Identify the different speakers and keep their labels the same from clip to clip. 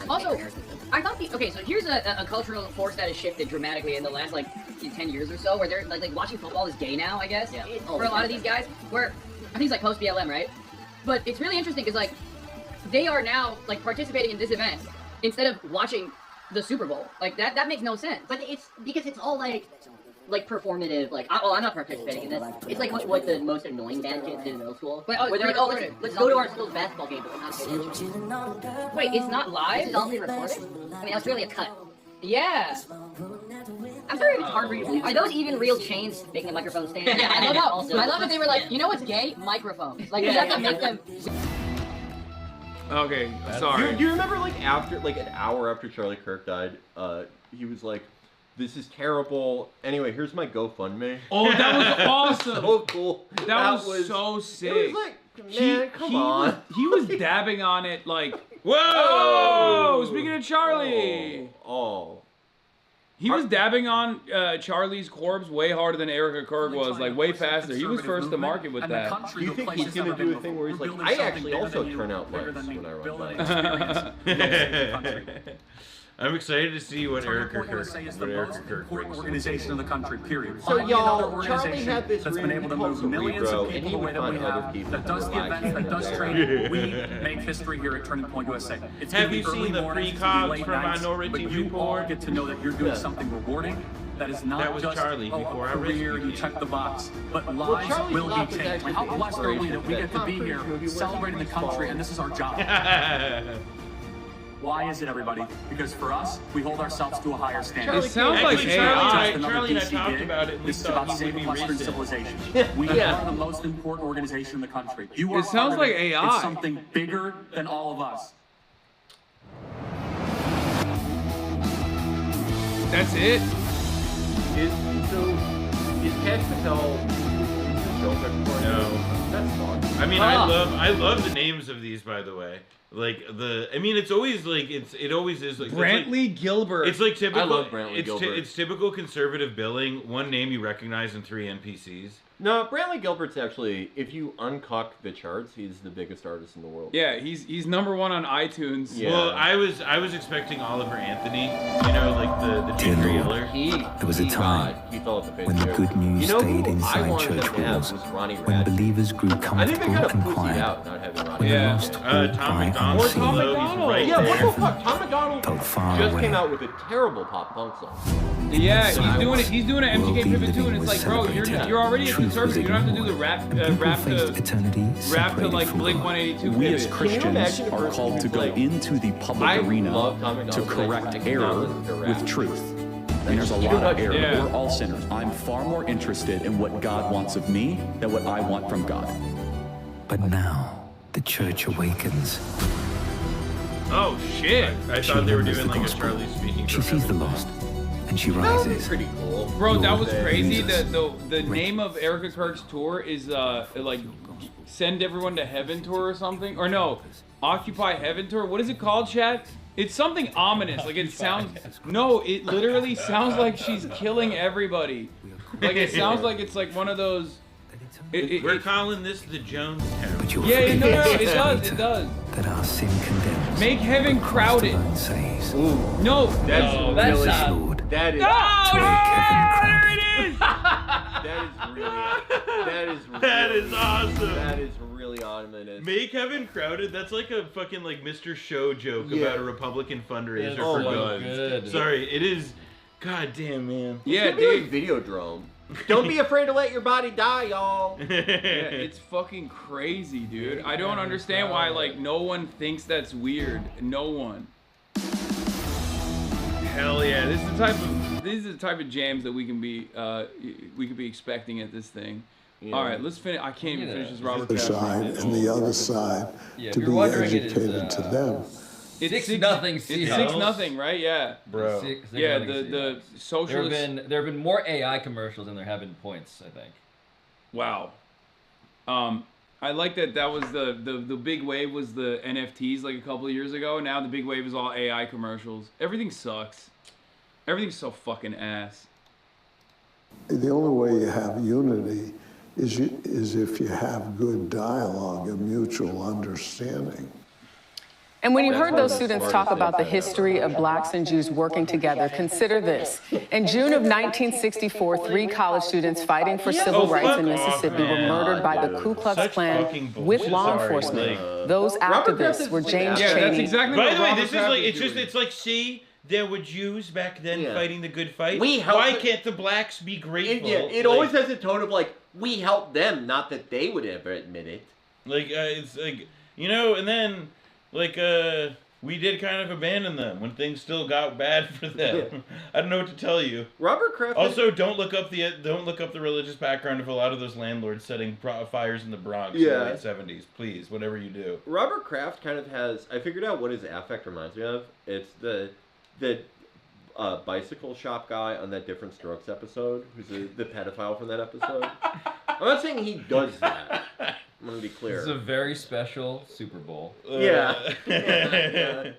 Speaker 1: Also, I thought okay, so here's a cultural force that has shifted dramatically in the last, like, 10 years or so, where they're, like watching football is gay now, I guess, for a lot of these guys, where, I think it's, like, post-BLM, right? But it's really interesting, because, like, they are now, like, participating in this event, instead of watching the Super Bowl. Like, that makes no sense.
Speaker 2: But it's, because it's all, like performative, like, oh, I'm not participating in this. It's like what the most annoying band kids did in middle school.
Speaker 1: Wait,
Speaker 2: where they're like, oh, let's go to our school's basketball game, but we're not paying.
Speaker 1: Wait, it's not live?
Speaker 2: It's all pre-recorded? I mean, that's really a cut.
Speaker 1: Yeah.
Speaker 2: I'm sorry, it's hard for you to believe. Are those even real chains making a microphone stand?
Speaker 1: Yeah, I love that they were like, you know what's gay? Microphones. Like, you have to make them...
Speaker 3: Okay, sorry.
Speaker 4: Do you remember, like, after, like, an hour after Charlie Kirk died, he was like, this is terrible. Anyway, here's my GoFundMe.
Speaker 3: Oh, that was awesome.
Speaker 4: So cool.
Speaker 3: That was so sick.
Speaker 4: It was like, man, come on.
Speaker 3: He was dabbing on it like, whoa! Speaking of Charlie.
Speaker 4: Oh.
Speaker 3: He was dabbing on Charlie's corpse way harder than Erica Kirk was, like way faster. He was first to market with that.
Speaker 4: Do you think he's gonna do a thing where he's like, I actually also turn out lights when I run by?
Speaker 5: I'm excited to see what Erica Kirk
Speaker 6: brings. Organization in the country, period.
Speaker 4: So y'all, Charlie had this that's been able to move millions of people the way that we have,
Speaker 6: that does the events, that does train. We make history here at Turning Point USA. It's
Speaker 5: have you seen the pre-cogs from Minority Report?
Speaker 6: But you all get to know that you're doing something rewarding. That is not just
Speaker 5: Charlie before I
Speaker 6: career, you check the box, but lives will be changed. How blessed are we that we get to be here celebrating the country, and this is our job. Why is it, everybody? Because for us, we hold ourselves to a higher standard.
Speaker 3: It sounds like AI.
Speaker 5: Charlie and I talked about it.
Speaker 6: This is about saving Western civilization. We are the most important organization in the country. You are.
Speaker 3: It sounds like AI.
Speaker 6: It's something bigger than all of us.
Speaker 3: That's it.
Speaker 4: Is Cash Patel
Speaker 5: No.
Speaker 4: That's fun.
Speaker 5: I mean, I love the names of these, by the way. Like I mean, it's always like it always is like
Speaker 3: Brantley Gilbert.
Speaker 5: It's like typical.
Speaker 4: I love Brantley Gilbert.
Speaker 5: It's typical conservative billing. One name you recognize and 3 NPCs.
Speaker 4: No, Brantley Gilbert's actually, if you uncock the charts, he's the biggest artist in the world.
Speaker 3: Yeah, he's #1 on iTunes.
Speaker 4: Yeah.
Speaker 5: Well, I was expecting Oliver Anthony, you know, like the ginger yellow.
Speaker 7: There was a time when the good news stayed inside church walls, when believers grew comfortable and quiet, when the lost walked by unseen,
Speaker 4: Yeah, what the fuck? Tom McDonald
Speaker 7: felt far
Speaker 4: just
Speaker 7: away.
Speaker 4: came out with a terrible pop punk song.
Speaker 3: Yeah, he's doing an MTK pivot too, and it's like, bro, you're already a conservative. You don't have to do the rap to like Blink 182
Speaker 8: We as
Speaker 3: pivot.
Speaker 8: Christians are called to go into the public arena to correct error with truth. And there's a lot of error.
Speaker 3: Yeah.
Speaker 8: We're all sinners. I'm far more interested in what God wants of me than what I want from God.
Speaker 7: But now the church awakens.
Speaker 5: Oh shit! I
Speaker 7: She
Speaker 5: thought they were
Speaker 7: remembers
Speaker 5: doing
Speaker 7: the
Speaker 5: like a
Speaker 7: gospel.
Speaker 5: Charlie speaking.
Speaker 7: She
Speaker 5: from
Speaker 7: sees the
Speaker 5: heaven.
Speaker 7: lost, and she rises.
Speaker 4: Pretty cool.
Speaker 3: Bro, that was
Speaker 7: Lord,
Speaker 3: crazy.
Speaker 7: Jesus.
Speaker 3: The name of Erica Kirk's tour is like Send Everyone to Heaven tour or something, or no, Occupy Heaven tour. What is it called, Chad? It's something ominous. Like it sounds. No, it literally sounds like she's killing everybody. Like it sounds like it's like one of those.
Speaker 5: We're calling this the Jones Town.
Speaker 7: But you're
Speaker 3: Yeah,
Speaker 7: free
Speaker 3: no,
Speaker 7: to
Speaker 3: it does,
Speaker 7: later
Speaker 3: it does.
Speaker 7: That our sin condemns.
Speaker 3: Make heaven
Speaker 7: Christ
Speaker 3: crowded.
Speaker 7: alone saves.
Speaker 3: No,
Speaker 4: That's really,
Speaker 7: Lord,
Speaker 4: that is,
Speaker 5: That is awesome.
Speaker 4: That is really ominous.
Speaker 5: Make heaven crowded. That's like a fucking like Mr. Show joke
Speaker 4: Yeah.
Speaker 5: about a Republican fundraiser
Speaker 4: Oh
Speaker 5: for
Speaker 4: my
Speaker 5: guns.
Speaker 4: God.
Speaker 5: Sorry, it is. God damn, man.
Speaker 3: Yeah,
Speaker 4: dude. Videodrome. Don't be afraid to let your body die, y'all.
Speaker 3: Yeah, it's fucking crazy, dude. I don't understand why like no one thinks that's weird. No one. Hell yeah, this is the type of jams that we can be expecting at this thing.
Speaker 4: Yeah.
Speaker 3: All right, let's finish. I can't even finish this Robert.
Speaker 9: The side and the other side to be educated to them.
Speaker 3: It's
Speaker 10: 6-0
Speaker 3: It's
Speaker 10: Seahawks.
Speaker 3: 6-0, right? Yeah.
Speaker 10: Bro.
Speaker 3: Yeah, the socialist.
Speaker 10: There have been more AI commercials than there have been points, I think.
Speaker 3: Wow. I like that was the big wave was the NFTs like a couple of years ago. Now the big wave is all AI commercials. Everything sucks. Everything's so fucking ass.
Speaker 9: The only way you have unity is if you have good dialogue and mutual understanding.
Speaker 11: And when you heard those students talk about the history of blacks and Jews working together, consider this. In June of 1964, 3 college students fighting for civil rights in Mississippi were murdered by the Ku Klux Klan with law enforcement. Those activists were James Chaney.
Speaker 3: That's exactly
Speaker 5: By
Speaker 3: what
Speaker 5: the way,
Speaker 3: Robert
Speaker 5: this is
Speaker 3: Kraft
Speaker 5: like,
Speaker 3: is
Speaker 5: it's like, see, there were Jews back then fighting the good fight.
Speaker 4: Why
Speaker 5: can't the blacks be grateful?
Speaker 4: It always has a tone of like, we helped them, not that they would ever admit it.
Speaker 5: Like, it's like, you know, and then, like, we did kind of abandon them when things still got bad for them. I don't know what to tell you.
Speaker 4: Robert Kraft.
Speaker 5: Also, don't look up the religious background of a lot of those landlords setting fires in the Bronx in the late '70s. Please, whatever you do.
Speaker 4: Robert Kraft kind of has. I figured out what his affect reminds me of. It's the bicycle shop guy on that Different Strokes episode, who's the pedophile from that episode. I'm not saying he does that. I'm gonna be clear.
Speaker 10: This is a very special Super Bowl.
Speaker 4: Yeah.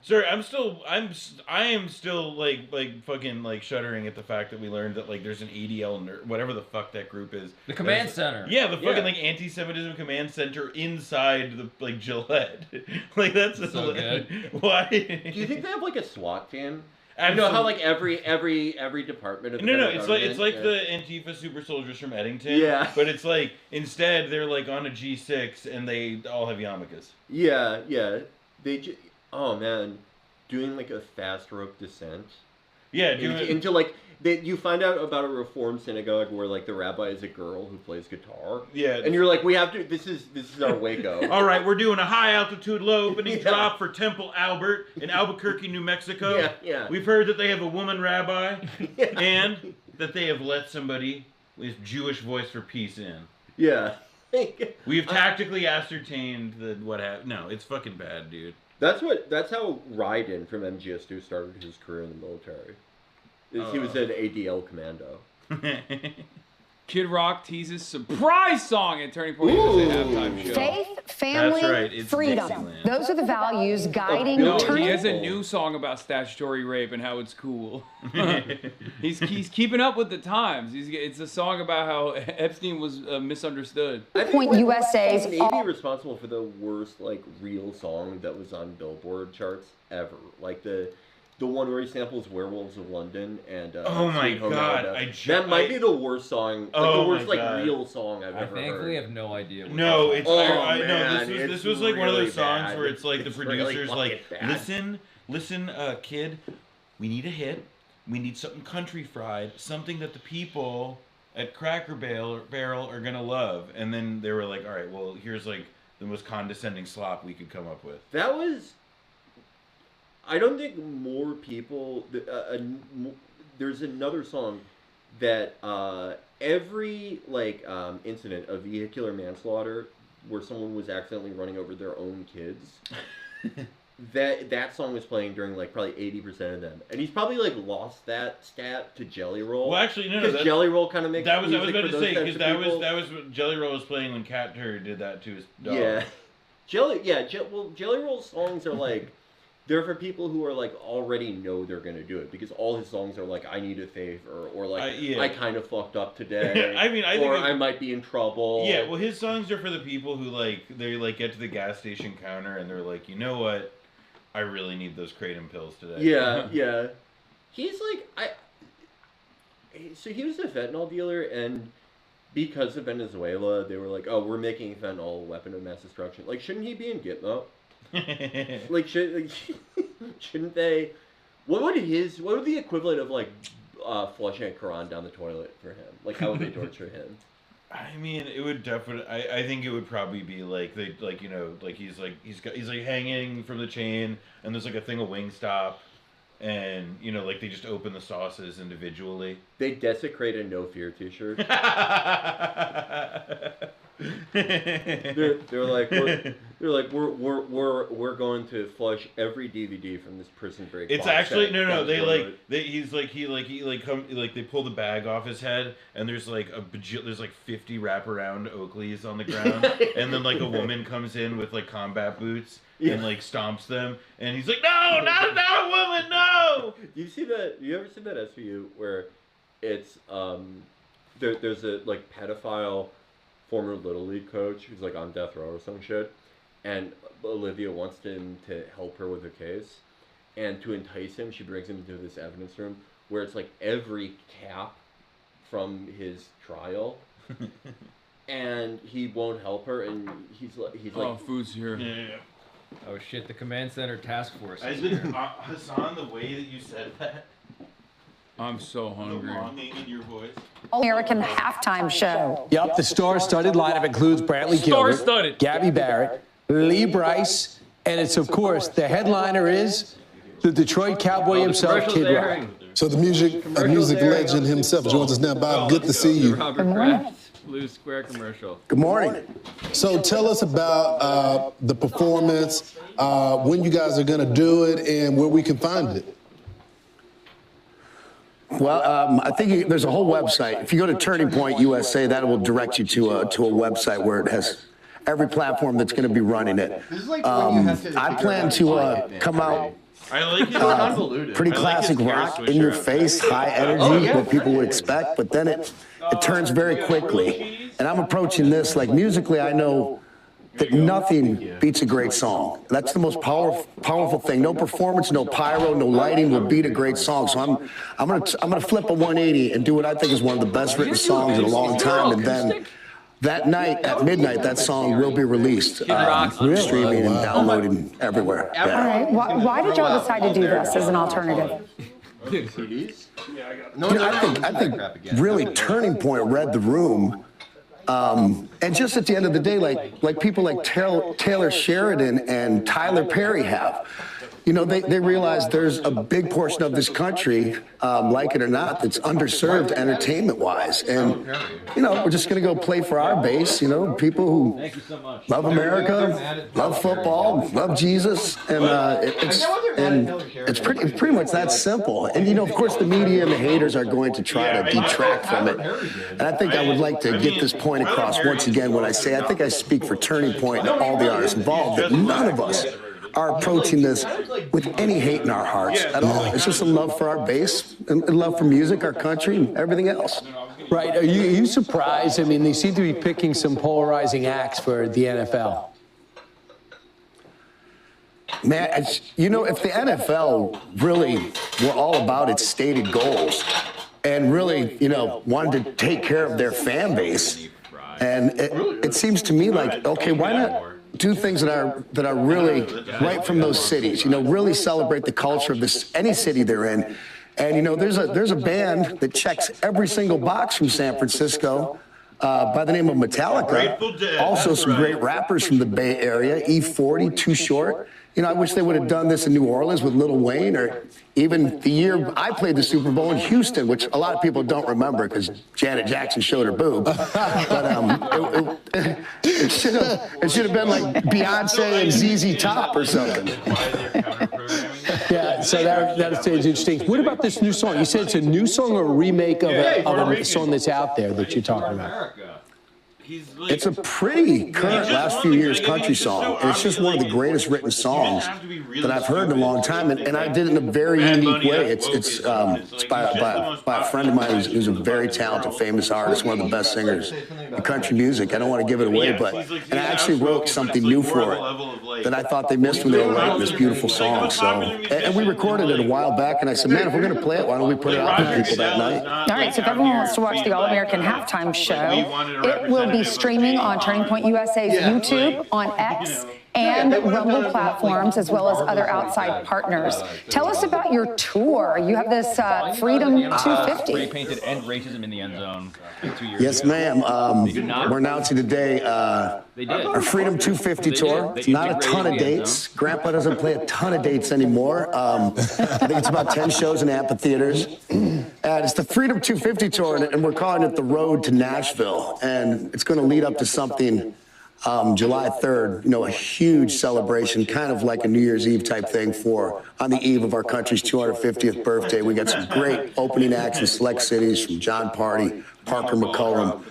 Speaker 5: Sir, I am still like fucking like shuddering at the fact that we learned that like there's an ADL whatever the fuck that group is.
Speaker 10: The command center.
Speaker 5: Yeah, the fucking like anti-Semitism command center inside the like Gillette. Like that's
Speaker 10: so good.
Speaker 5: Why?
Speaker 4: Do you think they have like a SWAT team?
Speaker 5: Absolutely.
Speaker 4: You know how like every department of the
Speaker 5: it's like the Antifa super soldiers from Eddington.
Speaker 4: Yeah.
Speaker 5: But it's like instead they're like on a G6 and they all have yarmulkes.
Speaker 4: Yeah. Oh man, doing like a fast rope descent.
Speaker 5: Yeah,
Speaker 4: into like you find out about a Reform synagogue where like the rabbi is a girl who plays guitar.
Speaker 5: Yeah.
Speaker 4: And you're like, we have to. This is our Waco.
Speaker 5: All right, we're doing a high altitude low opening drop for Temple Albert in Albuquerque, New Mexico.
Speaker 4: Yeah.
Speaker 5: We've heard that they have a woman rabbi and that they have let somebody with Jewish voice for peace in.
Speaker 4: Yeah.
Speaker 5: We've tactically ascertained that what happened. No, it's fucking bad, dude.
Speaker 4: That's how Raiden from MGS2 started his career in the military. He was an ADL commando.
Speaker 3: Kid Rock teases surprise song at Turning Point USA halftime show.
Speaker 12: Faith, family, freedom.
Speaker 5: Dixieland.
Speaker 12: Those are the values guiding
Speaker 3: No,
Speaker 12: Turning.
Speaker 3: he has a new song about statutory rape and how it's cool. he's keeping up with the times. It's a song about how Epstein was misunderstood.
Speaker 12: Point USA's
Speaker 4: may be responsible for the worst like real song that was on Billboard charts ever. Like the one where he samples Werewolves of London and
Speaker 5: oh my
Speaker 4: Sweet Home
Speaker 5: god,
Speaker 4: Alabama. That might be the worst song, like the worst like real song I've ever heard.
Speaker 10: I thankfully have no idea.
Speaker 5: No, it's
Speaker 4: man,
Speaker 5: this was like one of those songs
Speaker 4: bad.
Speaker 5: where it's like the producers
Speaker 4: really
Speaker 5: like
Speaker 4: bad.
Speaker 5: listen, kid, we need a hit, we need something country fried, something that the people at Cracker Barrel are gonna love, and then they were like, all right, well here's like the most condescending slop we could come up with.
Speaker 4: That was. I don't think more people. There's another song that every like incident of vehicular manslaughter where someone was accidentally running over their own kids. that song was playing during like probably 80% of them, and he's probably like lost that stat to Jelly Roll.
Speaker 5: Well, actually, no,
Speaker 4: because Jelly Roll kind of makes
Speaker 5: that was I was
Speaker 4: music
Speaker 5: about
Speaker 4: for
Speaker 5: to say
Speaker 4: those
Speaker 5: because
Speaker 4: types of
Speaker 5: that
Speaker 4: people.
Speaker 5: was what Jelly Roll was playing when Cat Turd did that to his dog.
Speaker 4: Yeah, Jelly Roll's songs are like. They're for people who are like already know they're gonna do it because all his songs are like I need a favor or like I kind of fucked up today.
Speaker 5: I mean,
Speaker 4: I might be in trouble.
Speaker 5: Yeah, well, his songs are for the people who like they like get to the gas station counter and they're like, you know what, I really need those kratom pills today.
Speaker 4: Yeah. He's like So he was a fentanyl dealer and. Because of Venezuela, they were like, "Oh, we're making fentanyl a weapon of mass destruction." Like, shouldn't he be in Gitmo? Like, shouldn't they? What would the equivalent of like flushing a Quran down the toilet for him? Like, how would they torture him?
Speaker 5: I mean, it would definitely. I think it would probably be like they like you know like he's like hanging from the chain and there's like a thing of Wingstop. And, you know, like, they just open the sauces individually.
Speaker 4: They desecrate a No Fear t-shirt. they're like, we're going to flush every DVD from this Prison Break.
Speaker 5: It's actually, no, they pull the bag off his head, and there's like there's like 50 wraparound Oakleys on the ground, and then like a woman comes in with like combat boots. And like stomps them, and he's like, "No, not a woman, no!"
Speaker 4: You see that? You ever seen that SVU where it's there's a like pedophile former Little League coach who's like on death row or some shit, and Olivia wants him to help her with her case, and to entice him, she brings him into this evidence room where it's like every cap from his trial, and he won't help her, and he's like,
Speaker 3: oh, food's here.
Speaker 5: Yeah.
Speaker 10: Oh shit! The command center task force.
Speaker 5: Hassan, the way that you said that.
Speaker 3: I'm so hungry.
Speaker 5: The longing in your voice.
Speaker 12: American halftime show.
Speaker 13: Yep, the star-studded lineup includes Brantley Gilbert, Gabby Barrett, Lee Brice, and it's, of course, the headliner is the Detroit Cowboy himself, Kid Rock.
Speaker 9: So the music legend himself joins us now. Bob, good to see you.
Speaker 10: Robert Kraft, Blue Square commercial.
Speaker 9: Good morning. So tell us about the performance, when you guys are going to do it, and where we can find it.
Speaker 14: Well, I think there's a whole website. If you go to Turning Point USA, that will direct you to a website where it has every platform that's going to be running it. I plan to come out pretty classic rock, in your face, high energy, what people would expect, but then it turns very quickly. And I'm approaching this like musically, I know that nothing beats a great song. That's the most powerful thing. No performance, no pyro, no lighting will beat a great song. So I'm gonna flip a 180 and do what I think is one of the best written songs in a long time. And then that night at midnight, that song will be released, streaming and downloading everywhere.
Speaker 12: All right. Why did y'all decide to do this as an alternative?
Speaker 14: I think really Turning Point read the room. And just at the end of the day, like people like Taylor Sheridan and Tyler Perry have, you know, they realize there's a big portion of this country, like it or not, that's underserved entertainment-wise. And, you know, we're just going to go play for our base, you know, people who love America, love football, love Jesus, and it's pretty much that simple. And, you know, of course, the media and the haters are going to try to detract from it. And I think I would like to get this point across once again when I say I think I speak for Turning Point and all the artists involved, that none of us are approaching this with any hate in our hearts at all. It's just a love for our base and love for music, our country, and everything else.
Speaker 13: Right. Are you surprised? I mean, they seem to be picking some polarizing acts for the NFL.
Speaker 14: Man, you know, if the NFL really were all about its stated goals and really, you know, wanted to take care of their fan base, and it seems to me like, okay, why not do things that are really right from those cities, you know, really celebrate the culture of any city they're in. And, you know, there's a band that checks every single box from San Francisco by the name of Metallica. Also some great rappers from the Bay Area, E40, Too Short. You know, I wish they would have done this in New Orleans with Lil Wayne, or even the year I played the Super Bowl in Houston, which a lot of people don't remember because Janet Jackson showed her boob. But it should have been like Beyonce and ZZ Top or something.
Speaker 13: Yeah, so that is interesting. What about this new song? You said it's a new song or a remake of a song that's out there that you're talking about?
Speaker 14: It's a pretty current last few years country song, and it's just one of the greatest written songs that I've heard in a long time, and I did it in a very unique way. It's by a friend of mine who's a very talented, famous artist, one of the best singers in country music. I don't want to give it away, and I actually wrote something new for it that I thought they missed when they were writing this beautiful song. So, and we recorded it a while back, and I said, man, if we're going to play it, why don't we put it out to people that night?
Speaker 12: All right, so if everyone wants to watch the All-American Halftime Show, it will be streaming on Turning Point USA's YouTube, on X, and Rumble platforms, as well as other outside partners. Tell us about your tour. You have this Freedom 250.
Speaker 10: Spray painted "End Racism" in the end zone 2 years
Speaker 14: Yes,
Speaker 10: ago.
Speaker 14: ma'am. We're announcing today our Freedom 250 tour. It's not a ton of dates. Grandpa doesn't play a ton of dates anymore. I think it's about 10 shows in amphitheaters. And it's the Freedom 250 tour, and we're calling it the Road to Nashville. And it's going to lead up to something July 3rd, you know, a huge celebration, kind of like a New Year's Eve type thing on the eve of our country's 250th birthday. We got some great opening acts in select cities from John Party, Parker McCollum,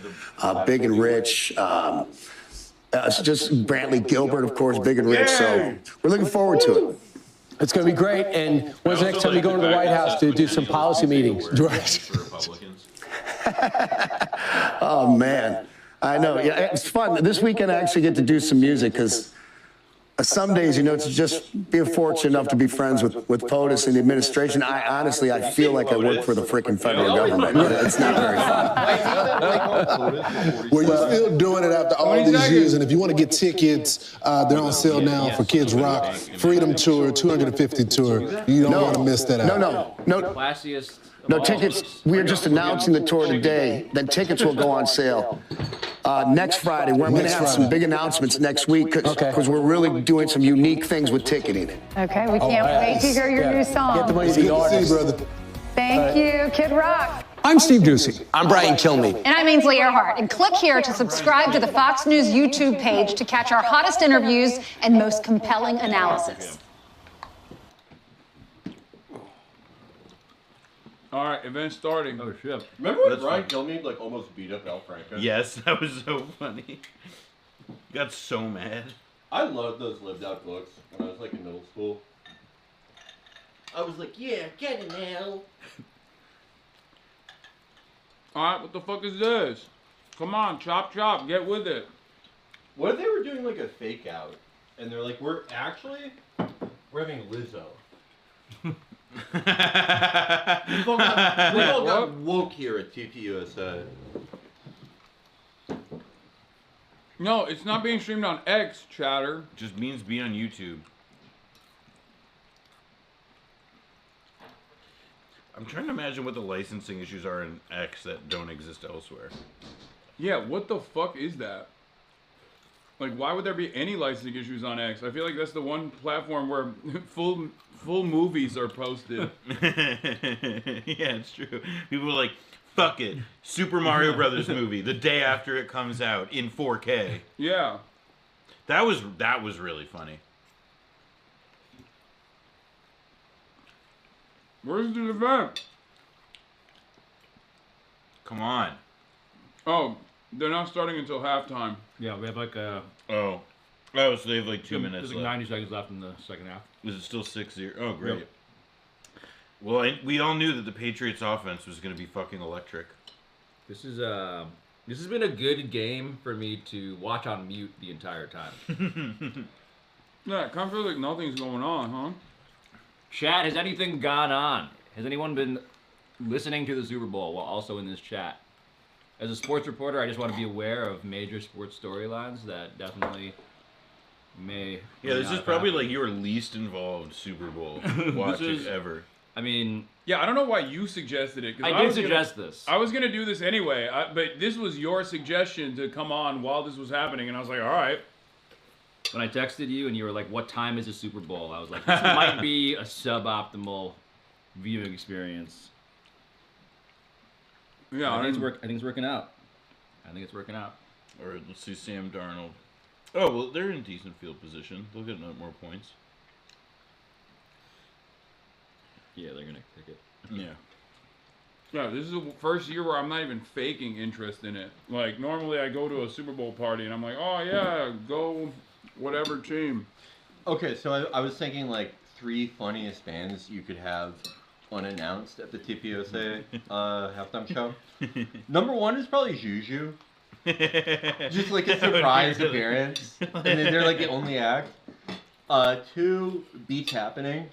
Speaker 14: Big and Rich, it's just Brantley Gilbert, of course, Big and Rich. So we're looking forward to it.
Speaker 13: It's going to be great. And when's the next time you go to the White House to do some policy meetings? Right.
Speaker 14: Oh, man. I know. Yeah, it's fun. This weekend I actually get to do some music because some days, to just being fortunate enough to be friends with POTUS and the administration, I feel like I work for the freaking federal government. It's not very fun.
Speaker 9: Well, you're still doing it after all these years, and if you want to get tickets, they're on sale now for Kids Rock, Freedom Tour, 250 Tour. You don't want to miss that out.
Speaker 14: No.
Speaker 10: Classiest.
Speaker 14: No tickets. We are just announcing the tour today. Then tickets will go on sale next Friday. We're going to have some big announcements next week because we're really doing some unique things with ticketing.
Speaker 12: Okay, we can't wait to hear your new song.
Speaker 13: Get the money to the artist.
Speaker 9: brother.
Speaker 12: Thank you, Kid Rock.
Speaker 13: I'm Steve Doocy. I'm Brian Kilmeade.
Speaker 15: And I'm Ainsley Earhart. And click here to subscribe to the Fox News YouTube page to catch our hottest interviews and most compelling analysis.
Speaker 3: All right, event starting.
Speaker 10: Oh shit!
Speaker 4: Remember when Brian Kilmeade almost beat up Al Franken?
Speaker 5: Yes, that was so funny. Got so mad.
Speaker 4: I loved those lived out looks when I was in middle school. I was like, yeah, get it now.
Speaker 3: All right, what the fuck is this? Come on, chop, get with it.
Speaker 4: What if they were doing a fake out, and they're like, we're having Lizzo. we all got woke here at TPUSA.
Speaker 3: No, it's not being streamed on X, chatter.
Speaker 5: Just means be on YouTube. I'm trying to imagine what the licensing issues are in X that don't exist elsewhere.
Speaker 3: Yeah, what the fuck is that? Why would there be any licensing issues on X? I feel like that's the one platform where full movies are posted.
Speaker 5: Yeah, it's true. People are like, fuck it, Super Mario Brothers movie the day after it comes out in 4K.
Speaker 3: Yeah.
Speaker 5: That was really funny.
Speaker 3: Where's the event?
Speaker 5: Come on.
Speaker 3: Oh, they're not starting until halftime.
Speaker 10: Yeah, we have a...
Speaker 5: Oh, so they have 2 minutes
Speaker 10: There's 90 seconds left in the second half.
Speaker 5: Is it still 6-0? Oh, great.
Speaker 10: Yep.
Speaker 5: Well, we all knew that the Patriots offense was going to be fucking electric.
Speaker 10: This has been a good game for me to watch on mute the entire time.
Speaker 3: Yeah, it kind of feels like nothing's going on, huh?
Speaker 10: Chat, has anything gone on? Has anyone been listening to the Super Bowl while also in this chat? As a sports reporter, I just want to be aware of major sports storylines that definitely may...
Speaker 5: Yeah, this is probably your least involved Super Bowl watching ever.
Speaker 10: I mean...
Speaker 3: Yeah, I don't know why you suggested it.
Speaker 10: I did suggest this.
Speaker 3: I was going to do this anyway, but this was your suggestion to come on while this was happening, and I was like, all right.
Speaker 10: When I texted you and you were like, what time is the Super Bowl? I was like, this might be a suboptimal viewing experience.
Speaker 3: Yeah,
Speaker 10: I think it's working out. All
Speaker 5: right, let's see Sam Darnold. Oh, well, they're in decent field position. They'll get more points.
Speaker 10: Yeah, they're going to kick it.
Speaker 5: Yeah.
Speaker 3: Yeah, this is the first year where I'm not even faking interest in it. Normally I go to a Super Bowl party and I'm like, oh, yeah, go whatever team.
Speaker 4: Okay, so I was thinking 3 funniest bands you could have unannounced at the TPOSA halftime show. Number 1 is probably Juju. Just a surprise appearance. And then they're the only act. 2, Beats Happening.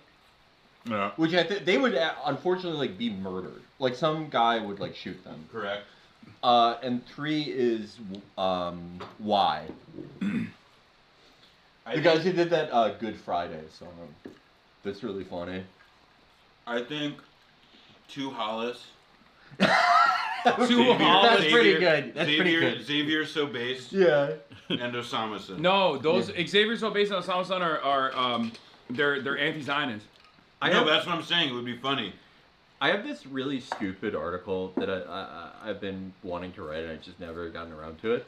Speaker 5: Yeah.
Speaker 4: Which I think they would unfortunately be murdered. Some guy would shoot them.
Speaker 5: Correct.
Speaker 4: And 3 is Why. The guys who did that Good Friday song. That's really funny.
Speaker 5: I think 2 Hollis.
Speaker 4: That's pretty good. That's pretty good.
Speaker 5: Xavier So Based.
Speaker 4: Yeah.
Speaker 5: And Osama-san.
Speaker 3: No, those Xavier So Based and Osama-san are they're anti-Zionists.
Speaker 5: That's what I'm saying. It would be funny.
Speaker 4: I have this really stupid article that I've been wanting to write and I've just never gotten around to it.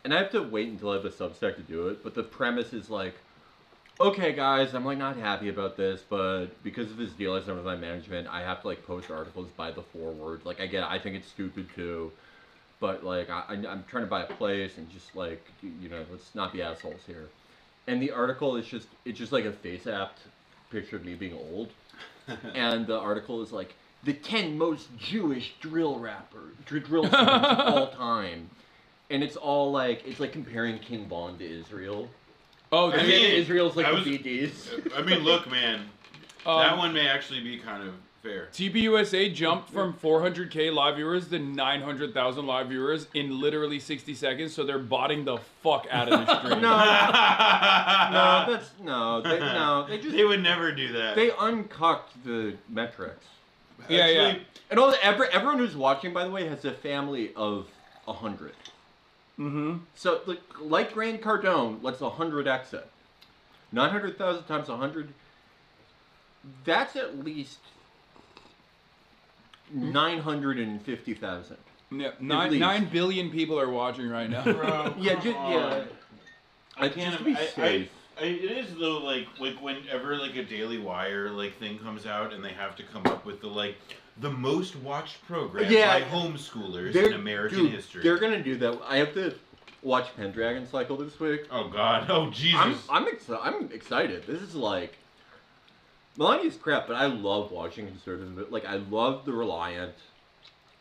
Speaker 4: And I have to wait until I have a Substack to do it, but the premise is okay guys, I'm not happy about this, but because of this deal I signed with my management, I have to post articles by the forward. I get it, I think it's stupid too, but I'm trying to buy a place and just let's not be assholes here. And the article is just a face-apt picture of me being old. And the article is the 10 most Jewish drill songs of all time. And it's all it's comparing King Von to Israel.
Speaker 3: Oh,
Speaker 4: I mean, Israel's like the BDs.
Speaker 5: I mean, look, man, that one may actually be kind of fair.
Speaker 3: TPUSA jumped from 400K live viewers to 900,000 live viewers in literally 60 seconds, so they're botting the fuck out of the stream.
Speaker 5: They would never do that.
Speaker 4: They uncucked the metrics.
Speaker 3: Yeah.
Speaker 4: And everyone who's watching, by the way, has a family of 100.
Speaker 3: Mm-hmm.
Speaker 4: So, like Grant Cardone, let's 100x it. 900,000 times 100. That's at least 950,000.
Speaker 3: Yeah, 9 billion people are watching right now.
Speaker 5: Bro,
Speaker 4: I can't be safe.
Speaker 5: It is though, like whenever like a Daily Wire thing comes out and they have to come up with the most watched program by homeschoolers in American history.
Speaker 4: They're gonna do that. I have to watch Pendragon Cycle this week.
Speaker 5: Oh God! Oh Jesus!
Speaker 4: I'm excited. This is Melania's crap, but I love watching conservative. Like I love The Reliant.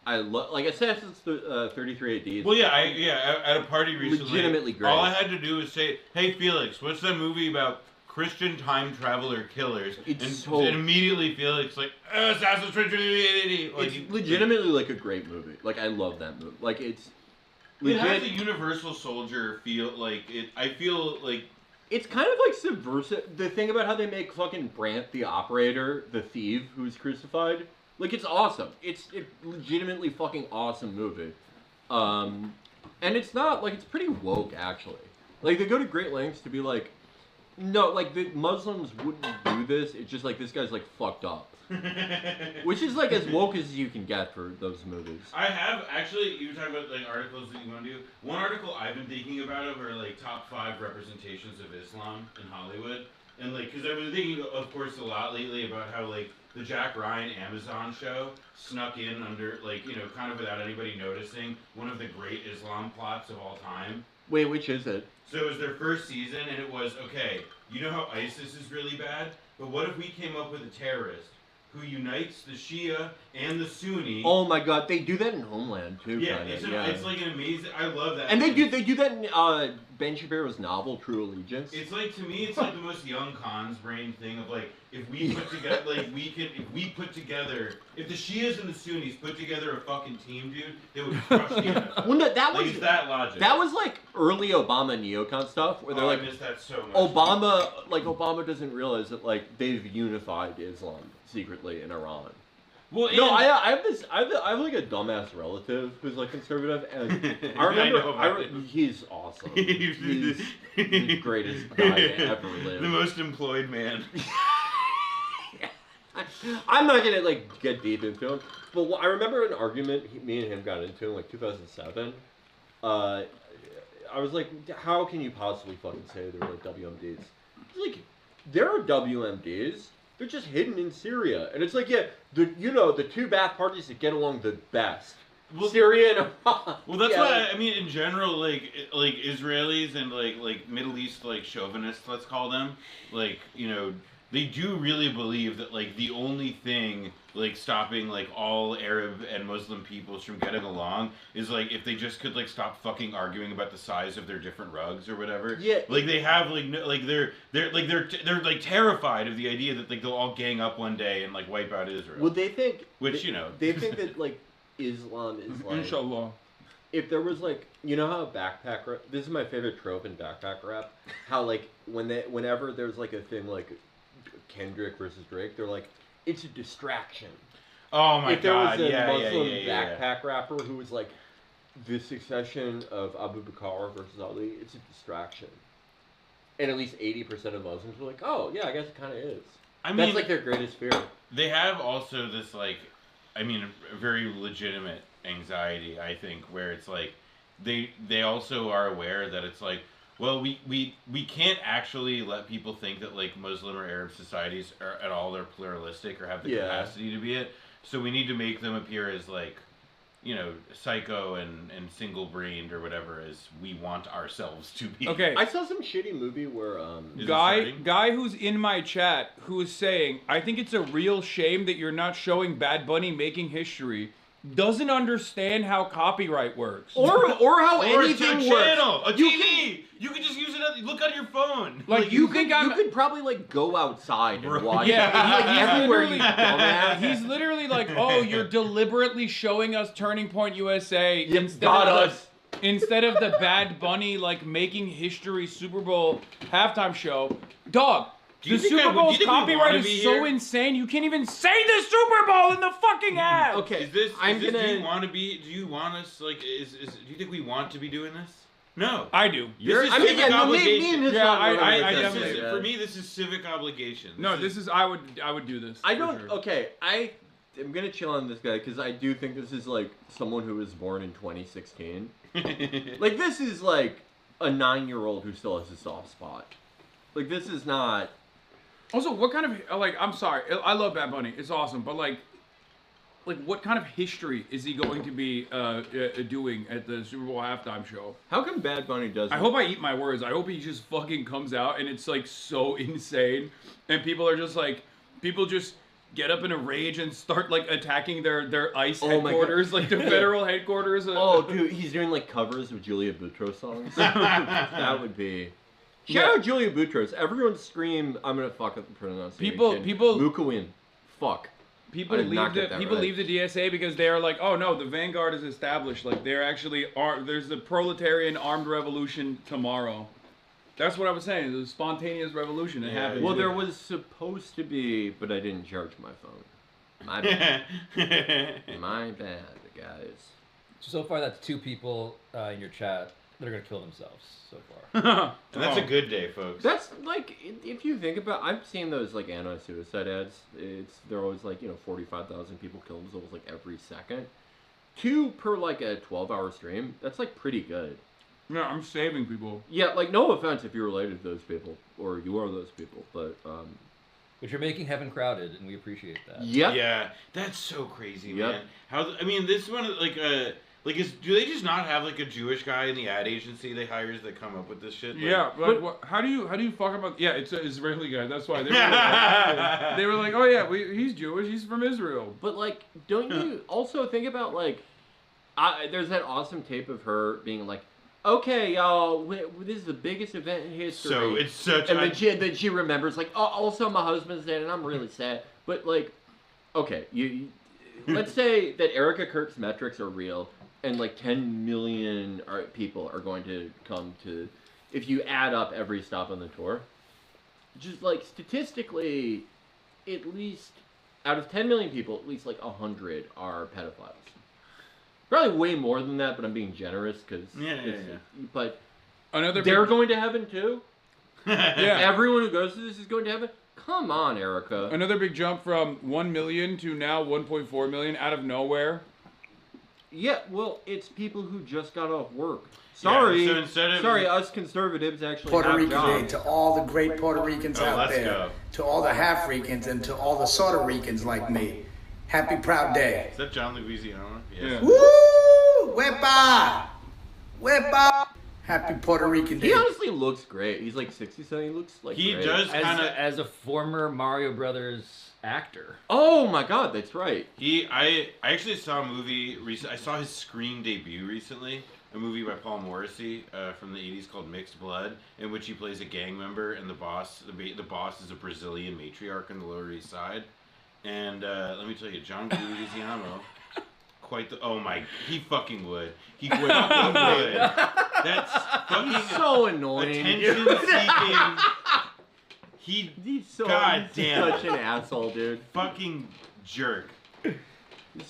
Speaker 4: I love Assassin's 33 AD.
Speaker 5: Well, at a party recently,
Speaker 4: legitimately great.
Speaker 5: All I had to do was say, "Hey, Felix, what's that movie about Christian time traveler killers?" And immediately Felix Assassin's 33 AD.
Speaker 4: It's legitimately a great movie. I love that movie. It's
Speaker 5: legit. It has a Universal Soldier feel. I feel like.
Speaker 4: It's kind of subversive. The thing about how they make fucking Brant the operator, the thief who's crucified. It's awesome. It's a legitimately fucking awesome movie. And it's not, it's pretty woke, actually. They go to great lengths to be no, the Muslims wouldn't do this. It's just, this guy's, fucked up. Which is, as woke as you can get for those movies.
Speaker 5: I have, actually, you were talking about, articles that you want to do. One article I've been thinking about are, top 5 representations of Islam in Hollywood. And, because I've been thinking, of course, a lot lately about how, the Jack Ryan Amazon show snuck in under, kind of without anybody noticing, one of the great Islam plots of all time.
Speaker 4: Wait, which is it?
Speaker 5: So it was their first season, and it was, okay, you know how ISIS is really bad? But what if we came up with a terrorist who unites the Shia and the Sunni?
Speaker 4: Oh my God, they do that in Homeland, too.
Speaker 5: Yeah, it's an amazing, I love that.
Speaker 4: And they do that in Ben Shapiro's novel, True Allegiance.
Speaker 5: It's to me, it's the most young Khan's brain thing of if we put together, if the Shias and the Sunnis put together a fucking team, dude, they would crush the
Speaker 4: Well, no, that was
Speaker 5: it's that logic.
Speaker 4: That was early Obama neocon stuff where they're
Speaker 5: I miss that so much.
Speaker 4: Obama doesn't realize that they've unified Islam secretly in Iran.
Speaker 5: Well,
Speaker 4: no, I have a dumbass relative who's conservative, and I remember he's awesome. He's the greatest guy to ever live.
Speaker 5: The most employed man.
Speaker 4: I'm not gonna get deep into him, but I remember an argument me and him got into in 2007. I was like, how can you possibly fucking say they're WMDs? He's there are WMDs. They're just hidden in Syria, and it's the two Ba'ath parties that get along the best. Well, Syria and Iran.
Speaker 5: Well, that's why I mean, in general, Israelis and Middle East chauvinists, let's call them, they do really believe that the only thing stopping all Arab and Muslim peoples from getting along is if they just could stop fucking arguing about the size of their different rugs or whatever.
Speaker 4: Yeah.
Speaker 5: They have they're terrified of the idea that they'll all gang up one day and wipe out Israel.
Speaker 4: Well, they think
Speaker 5: they
Speaker 4: think that Islam is
Speaker 3: Inshallah.
Speaker 4: If there was how backpack rap, this is my favorite trope in backpack rap, how whenever there's a thing Kendrick versus Drake, they're it's a distraction.
Speaker 5: Oh my God!
Speaker 4: If there was a Muslim
Speaker 5: backpack
Speaker 4: rapper who was the succession of Abu Bakr versus Ali, it's a distraction. And at least 80% of Muslims were oh yeah, I guess it kind of is. I mean, that's their greatest fear.
Speaker 5: They have also this a very legitimate anxiety, I think, where it's they also are aware that it's well, we can't actually let people think that Muslim or Arab societies are at all they're pluralistic or have the capacity to be it. So we need to make them appear as psycho and single-brained or whatever as we want ourselves to be.
Speaker 3: Okay.
Speaker 4: I saw some shitty movie where
Speaker 3: guy who's in my chat who is saying, I think it's a real shame that you're not showing Bad Bunny making history. Doesn't understand how copyright works,
Speaker 4: or how anything
Speaker 5: a
Speaker 4: works.
Speaker 5: Channel, a TV. You can just use it. look on your phone.
Speaker 3: Like you think
Speaker 4: you could probably like go outside and watch.
Speaker 3: Yeah,
Speaker 4: like everywhere you dumbass.
Speaker 3: He's literally like, oh, you're deliberately showing us Turning Point USA instead of the Bad Bunny like making history Super Bowl halftime show. Dog. The Super Bowl's copyright is so insane. You can't even say the Super Bowl in the fucking ad.
Speaker 5: Okay, do you want to be? Do you want us like? Do you think we want to be doing this? No,
Speaker 3: I do.
Speaker 5: This is
Speaker 3: I mean,
Speaker 5: civic obligation.
Speaker 3: I definitely.
Speaker 5: For me, this is civic obligation.
Speaker 3: No, this is I would do this.
Speaker 4: I don't. Sure. Okay, I'm gonna chill on this guy because I do think this is like someone who was born in 2016. Like this is like a 9-year-old who still has a soft spot. Like this is not.
Speaker 3: Also, what kind of like? I'm sorry, I love Bad Bunny. It's awesome, but like what kind of history is he going to be doing at the Super Bowl halftime show?
Speaker 4: How come Bad Bunny does?
Speaker 3: I hope I eat my words. I hope he just fucking comes out and it's like so insane, and people just get up in a rage and start like attacking their ICE headquarters, like the federal headquarters.
Speaker 4: Oh, dude, he's doing like covers of Julia Boutros songs. That would be. Shout out Julia Boutros. Everyone scream, I'm gonna fuck up the pronunciation.
Speaker 3: People
Speaker 4: Mukawin. Fuck.
Speaker 3: People leave the DSA because they are like, oh no, the Vanguard is established. Like there actually are. There's the proletarian armed revolution tomorrow. That's what I was saying. It was a spontaneous revolution. It happened.
Speaker 4: Well, there was supposed to be, but I didn't charge my phone. My bad. My bad, guys.
Speaker 16: So far, that's 2 people in your chat that are gonna kill themselves so far.
Speaker 5: And that's a good day, folks.
Speaker 4: That's like, if you think about, I've seen those like anti-suicide ads. They're always like 45,000 people kill themselves like every second. 2 per like a 12-hour stream. That's like pretty good.
Speaker 3: Yeah, I'm saving people.
Speaker 4: Yeah, like no offense if you're related to those people or you are those people, but
Speaker 16: But you're making heaven crowded, and we appreciate that.
Speaker 4: Yep.
Speaker 5: Yeah, that's so crazy, man. This one do they just not have like a Jewish guy in the ad agency they hires that come up with this shit? Like,
Speaker 3: yeah, but how do you fuck about? Yeah, it's an Israeli guy. That's why they were like, oh yeah, he's Jewish. He's from Israel.
Speaker 4: But like, don't you also think about like, there's that awesome tape of her being like, okay, y'all, this is the biggest event in history.
Speaker 5: So it's such.
Speaker 4: And then she remembers like, oh, also my husband's dead, and I'm really sad. But like, okay, let's say that Erica Kirk's metrics are real. And like 10 million people are going to come to, if you add up every stop on the tour, just like statistically, at least out of 10 million people, at least like 100 are pedophiles. Probably way more than that, but I'm being generous because But they're going to heaven too.
Speaker 3: Yeah,
Speaker 4: everyone who goes to this is going to heaven. Come on, Erica.
Speaker 3: Another big jump from 1 million to now 1.4 million out of nowhere.
Speaker 4: Yeah, well, it's people who just got off work. Sorry,
Speaker 5: so instead of
Speaker 4: us conservatives actually
Speaker 17: Puerto
Speaker 4: have
Speaker 17: Rican
Speaker 4: jobs.
Speaker 17: Day to all the great Puerto Ricans out there,
Speaker 5: go.
Speaker 17: to all the half-Ricans, and to all the Puerto Ricans like me. Happy Proud Day.
Speaker 5: Is that John Louisiana?
Speaker 3: Yeah.
Speaker 17: Woo! Wepa! Wepa! Happy Puerto Rican Day.
Speaker 4: He honestly looks great. He's like 67. He looks like
Speaker 5: he
Speaker 4: great.
Speaker 5: does kind of
Speaker 16: as a former Mario Brothers actor.
Speaker 4: Oh my God, that's right.
Speaker 5: I actually saw a movie recently. I saw his screen debut recently. A movie by Paul Morrissey from the 80s called Mixed Blood, in which he plays a gang member, and the boss is a Brazilian matriarch on the Lower East Side. And let me tell you, John Louisiano, he fucking would. He would. That's fucking
Speaker 4: so annoying.
Speaker 5: Attention-seeking.
Speaker 4: He's
Speaker 5: God damn.
Speaker 4: Such an asshole, dude.
Speaker 5: Fucking jerk.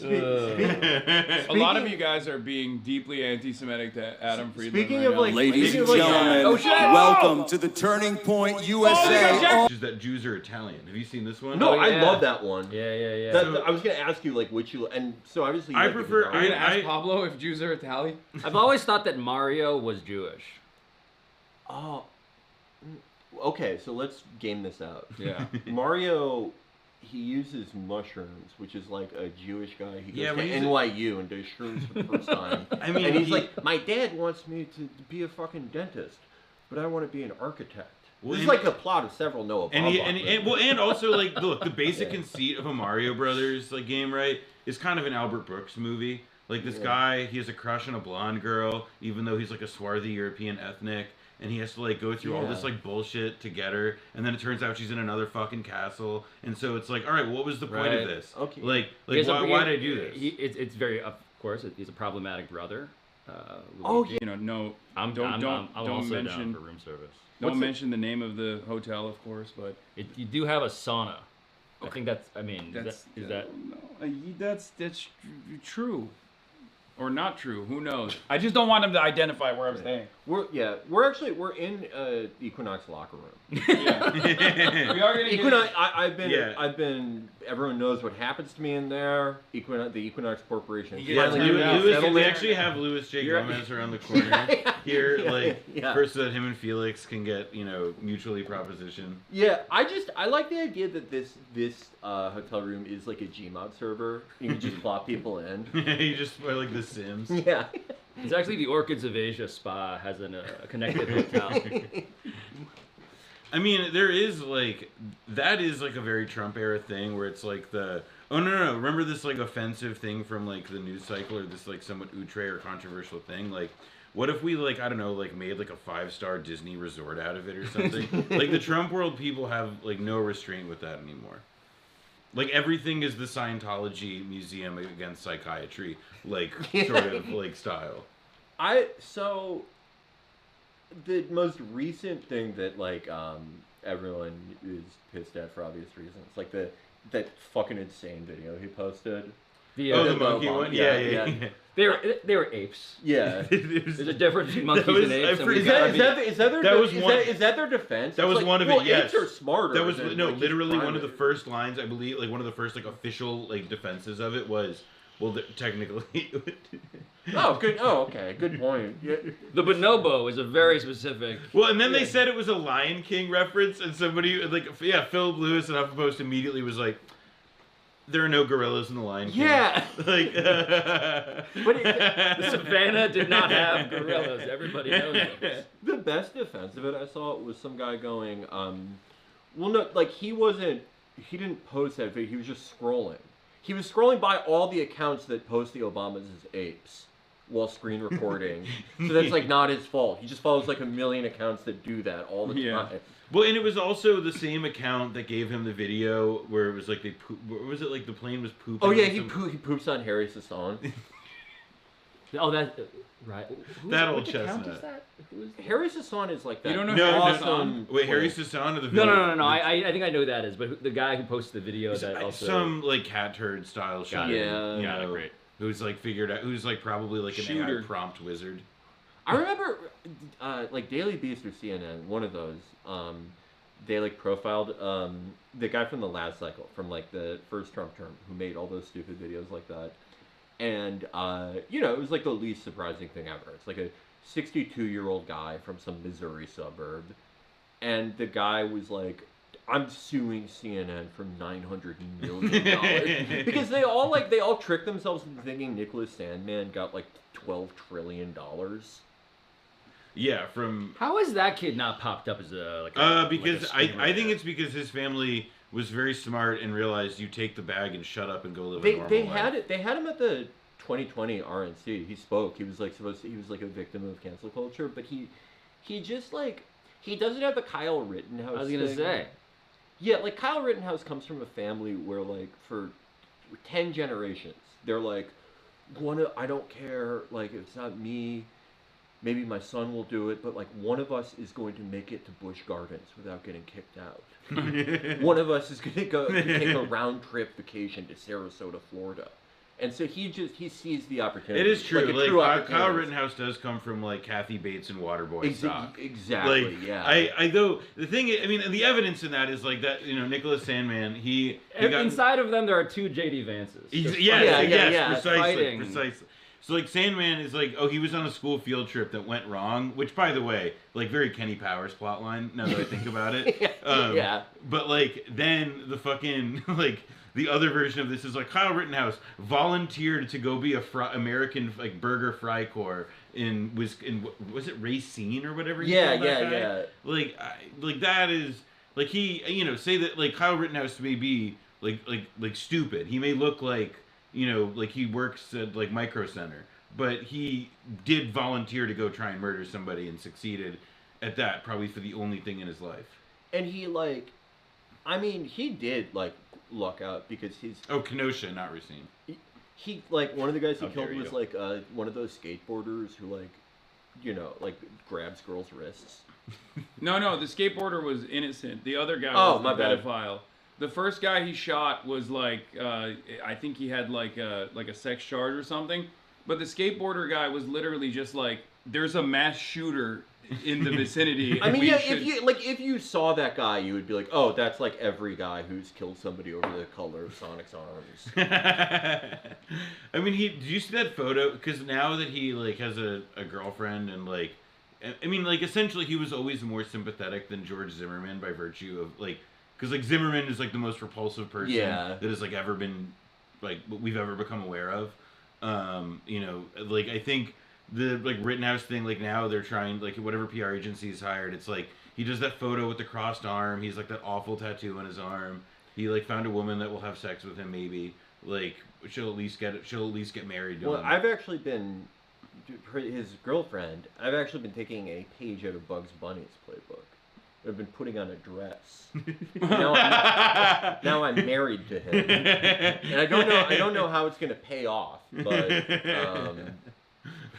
Speaker 3: A lot of you guys are being deeply anti-Semitic to Adam Friedland.
Speaker 4: Speaking of like,
Speaker 8: ladies and gentlemen, welcome to the Turning Point USA.
Speaker 5: Is that Jews are Italian? Have you seen this one?
Speaker 4: No, I love that one.
Speaker 16: Yeah.
Speaker 4: I was gonna ask you like which you and so obviously
Speaker 5: I prefer.
Speaker 3: Are you gonna ask Pablo if Jews are Italian?
Speaker 16: I've always thought that Mario was Jewish.
Speaker 4: Oh, okay. So let's game this out.
Speaker 3: Yeah,
Speaker 4: Mario. He uses mushrooms, which is like a Jewish guy. He goes to NYU and does shrooms for the first time.
Speaker 5: I mean,
Speaker 4: and he's like, my dad wants me to be a fucking dentist, but I want to be an architect. Well, this is like the plot of several Noah Baumbach
Speaker 5: and also like the basic conceit of a Mario Brothers like game, right, is kind of an Albert Brooks movie. Like this guy, he has a crush on a blonde girl, even though he's like a swarthy European ethnic. and he has to like go through all this like bullshit to get her, and then it turns out she's in another fucking castle, and so it's like, all right, what was the point of this?
Speaker 4: Okay.
Speaker 5: Like why did I do this?
Speaker 10: It's very, of course, he's a problematic brother.
Speaker 3: You know, no, don't
Speaker 10: also
Speaker 3: mention
Speaker 10: down for room service.
Speaker 3: Don't mention the name of the hotel, of course, but
Speaker 10: you do have a sauna. I think that's. I mean,
Speaker 3: that's
Speaker 10: that's
Speaker 3: true, or not true? Who knows? I just don't want them to identify where I'm staying.
Speaker 4: We're in the Equinox locker room.
Speaker 3: Yeah. We are gonna
Speaker 4: Equinox. I've been. Everyone knows what happens to me in there. The Equinox Corporation.
Speaker 5: We actually have Louis J. Gomez around the corner here, first so that him and Felix can get mutually propositioned.
Speaker 4: Yeah, I like the idea that this hotel room is like a Gmod server. You can just plop people in.
Speaker 5: You just play like The Sims.
Speaker 4: Yeah.
Speaker 10: It's actually the Orchids of Asia Spa has a connected hotel.
Speaker 5: I mean, there is that is a very Trump era thing where it's like no, remember this offensive thing from the news cycle, or this somewhat outre or controversial thing? What if we made a 5-star Disney resort out of it or something? The Trump world people have no restraint with that anymore. Everything is the Scientology museum against psychiatry, sort of style.
Speaker 4: So the most recent thing that everyone is pissed at for obvious reasons, that fucking insane video he posted.
Speaker 5: The monkey one? Yeah.
Speaker 10: They were apes.
Speaker 4: Yeah.
Speaker 10: There's a difference between monkeys and apes.
Speaker 4: Is that their defense?
Speaker 5: That was one of it. Yes.
Speaker 4: Apes are smarter.
Speaker 5: That was literally one of the first lines, I believe. One of the first official defenses of it was, well, technically.
Speaker 4: Good. Oh, okay. Good point. Yeah.
Speaker 10: The bonobo is a very specific.
Speaker 5: Well, and then they said it was a Lion King reference, and somebody Philip Lewis and HuffPost immediately was like, there are no gorillas in the Lion King.
Speaker 4: Yeah.
Speaker 10: But the savannah did not have gorillas. Everybody knows this.
Speaker 4: The best defense of it I saw was some guy going, well, no, he didn't post that video. He was just scrolling. He was scrolling by all the accounts that post the Obamas as apes while screen recording. So that's not his fault. He just follows a million accounts that do that all the time.
Speaker 5: Well, and it was also the same account that gave him the video where it was they poop. Was it the plane was pooping?
Speaker 4: Oh yeah, he poops on Harry Sasson.
Speaker 10: Oh, that's right.
Speaker 5: That old chestnut.
Speaker 4: Harry Sasson is that.
Speaker 5: You don't know awesome. Wait, Harry Sasson or the video?
Speaker 10: No. I think I know who that is, but the guy who posted the video that also
Speaker 5: some cat turd style shot.
Speaker 10: Yeah, great.
Speaker 5: Who's figured out? Who's probably an AI prompt wizard.
Speaker 4: I remember, Daily Beast or CNN, one of those, they profiled the guy from the last cycle, from the first Trump term, who made all those stupid videos like that. And it was the least surprising thing ever. It's a 62-year-old guy from some Missouri suburb, and the guy was I'm suing CNN for $900 million because they all tricked themselves into thinking Nicholas Sandmann got $12 trillion.
Speaker 5: Yeah, from
Speaker 10: how has that kid not popped up as
Speaker 5: because I think it's because his family was very smart and realized you take the bag and shut up and go live a normal life.
Speaker 4: They had him at the 2020 RNC. He spoke. He was he was a victim of cancel culture, but he just he doesn't have the Kyle Rittenhouse.
Speaker 10: I was gonna say.
Speaker 4: Yeah, Kyle Rittenhouse comes from a family where for 10 generations they're I don't care, it's not me. Maybe my son will do it, but one of us is going to make it to Busch Gardens without getting kicked out. One of us is going to go take a round trip vacation to Sarasota, Florida. And so he sees the opportunity.
Speaker 5: It is true. Kyle Rittenhouse does come from Kathy Bates and Waterboy stock.
Speaker 4: Exactly. Yeah.
Speaker 5: I though the thing is, the evidence in that is that Nicholas Sandmann he got,
Speaker 10: inside of them there are two JD Vances.
Speaker 5: Yes, precisely. So Sandman is he was on a school field trip that went wrong, which by the way, very Kenny Powers plotline. Now that I think about it,
Speaker 4: yeah.
Speaker 5: But then the fucking the other version of this is Kyle Rittenhouse volunteered to go be a American burger fry corps was it Racine or whatever?
Speaker 4: Yeah.
Speaker 5: That is he say that Kyle Rittenhouse may be stupid. He may look he works at Micro Center, but he did volunteer to go try and murder somebody and succeeded. at that, probably for the only thing in his life.
Speaker 4: And he like, I mean, he did like luck out because he's
Speaker 5: Kenosha, not Racine.
Speaker 4: He like one of the guys he
Speaker 5: How
Speaker 4: killed
Speaker 5: dare
Speaker 4: was
Speaker 5: you.
Speaker 4: like one of those skateboarders who like, you know, like grabs girls' wrists.
Speaker 3: No, the skateboarder was innocent. The other guy
Speaker 4: Oh,
Speaker 3: was
Speaker 4: my
Speaker 3: the
Speaker 4: bad.
Speaker 3: pedophile. The first guy he shot was like, I think he had like a sex charge or something. But the skateboarder guy was literally just like, there's a mass shooter in the vicinity.
Speaker 4: I mean,
Speaker 3: we
Speaker 4: yeah,
Speaker 3: should-
Speaker 4: if you saw that guy, you would be like, oh, that's like every guy who's killed somebody over the color of Sonic's arms.
Speaker 5: I mean, did you see that photo? Because now that he like has a girlfriend and like, I mean, like essentially he was always more sympathetic than George Zimmerman by virtue of like, because like Zimmerman is like the most repulsive person that has like ever been, like we've ever become aware of. You know, like I think the like Rittenhouse thing, like now they're trying like whatever PR agency he's hired, it's like he does that photo with the crossed arm. He's like that awful tattoo on his arm. He like found a woman that will have sex with him maybe. Like she'll at least get married to
Speaker 4: Well,
Speaker 5: him.
Speaker 4: I've actually been his girlfriend. I've actually been taking a page out of Bugs Bunny's playbook. I've been putting on a dress. now I'm married to him, and I don't know how it's gonna pay off, but.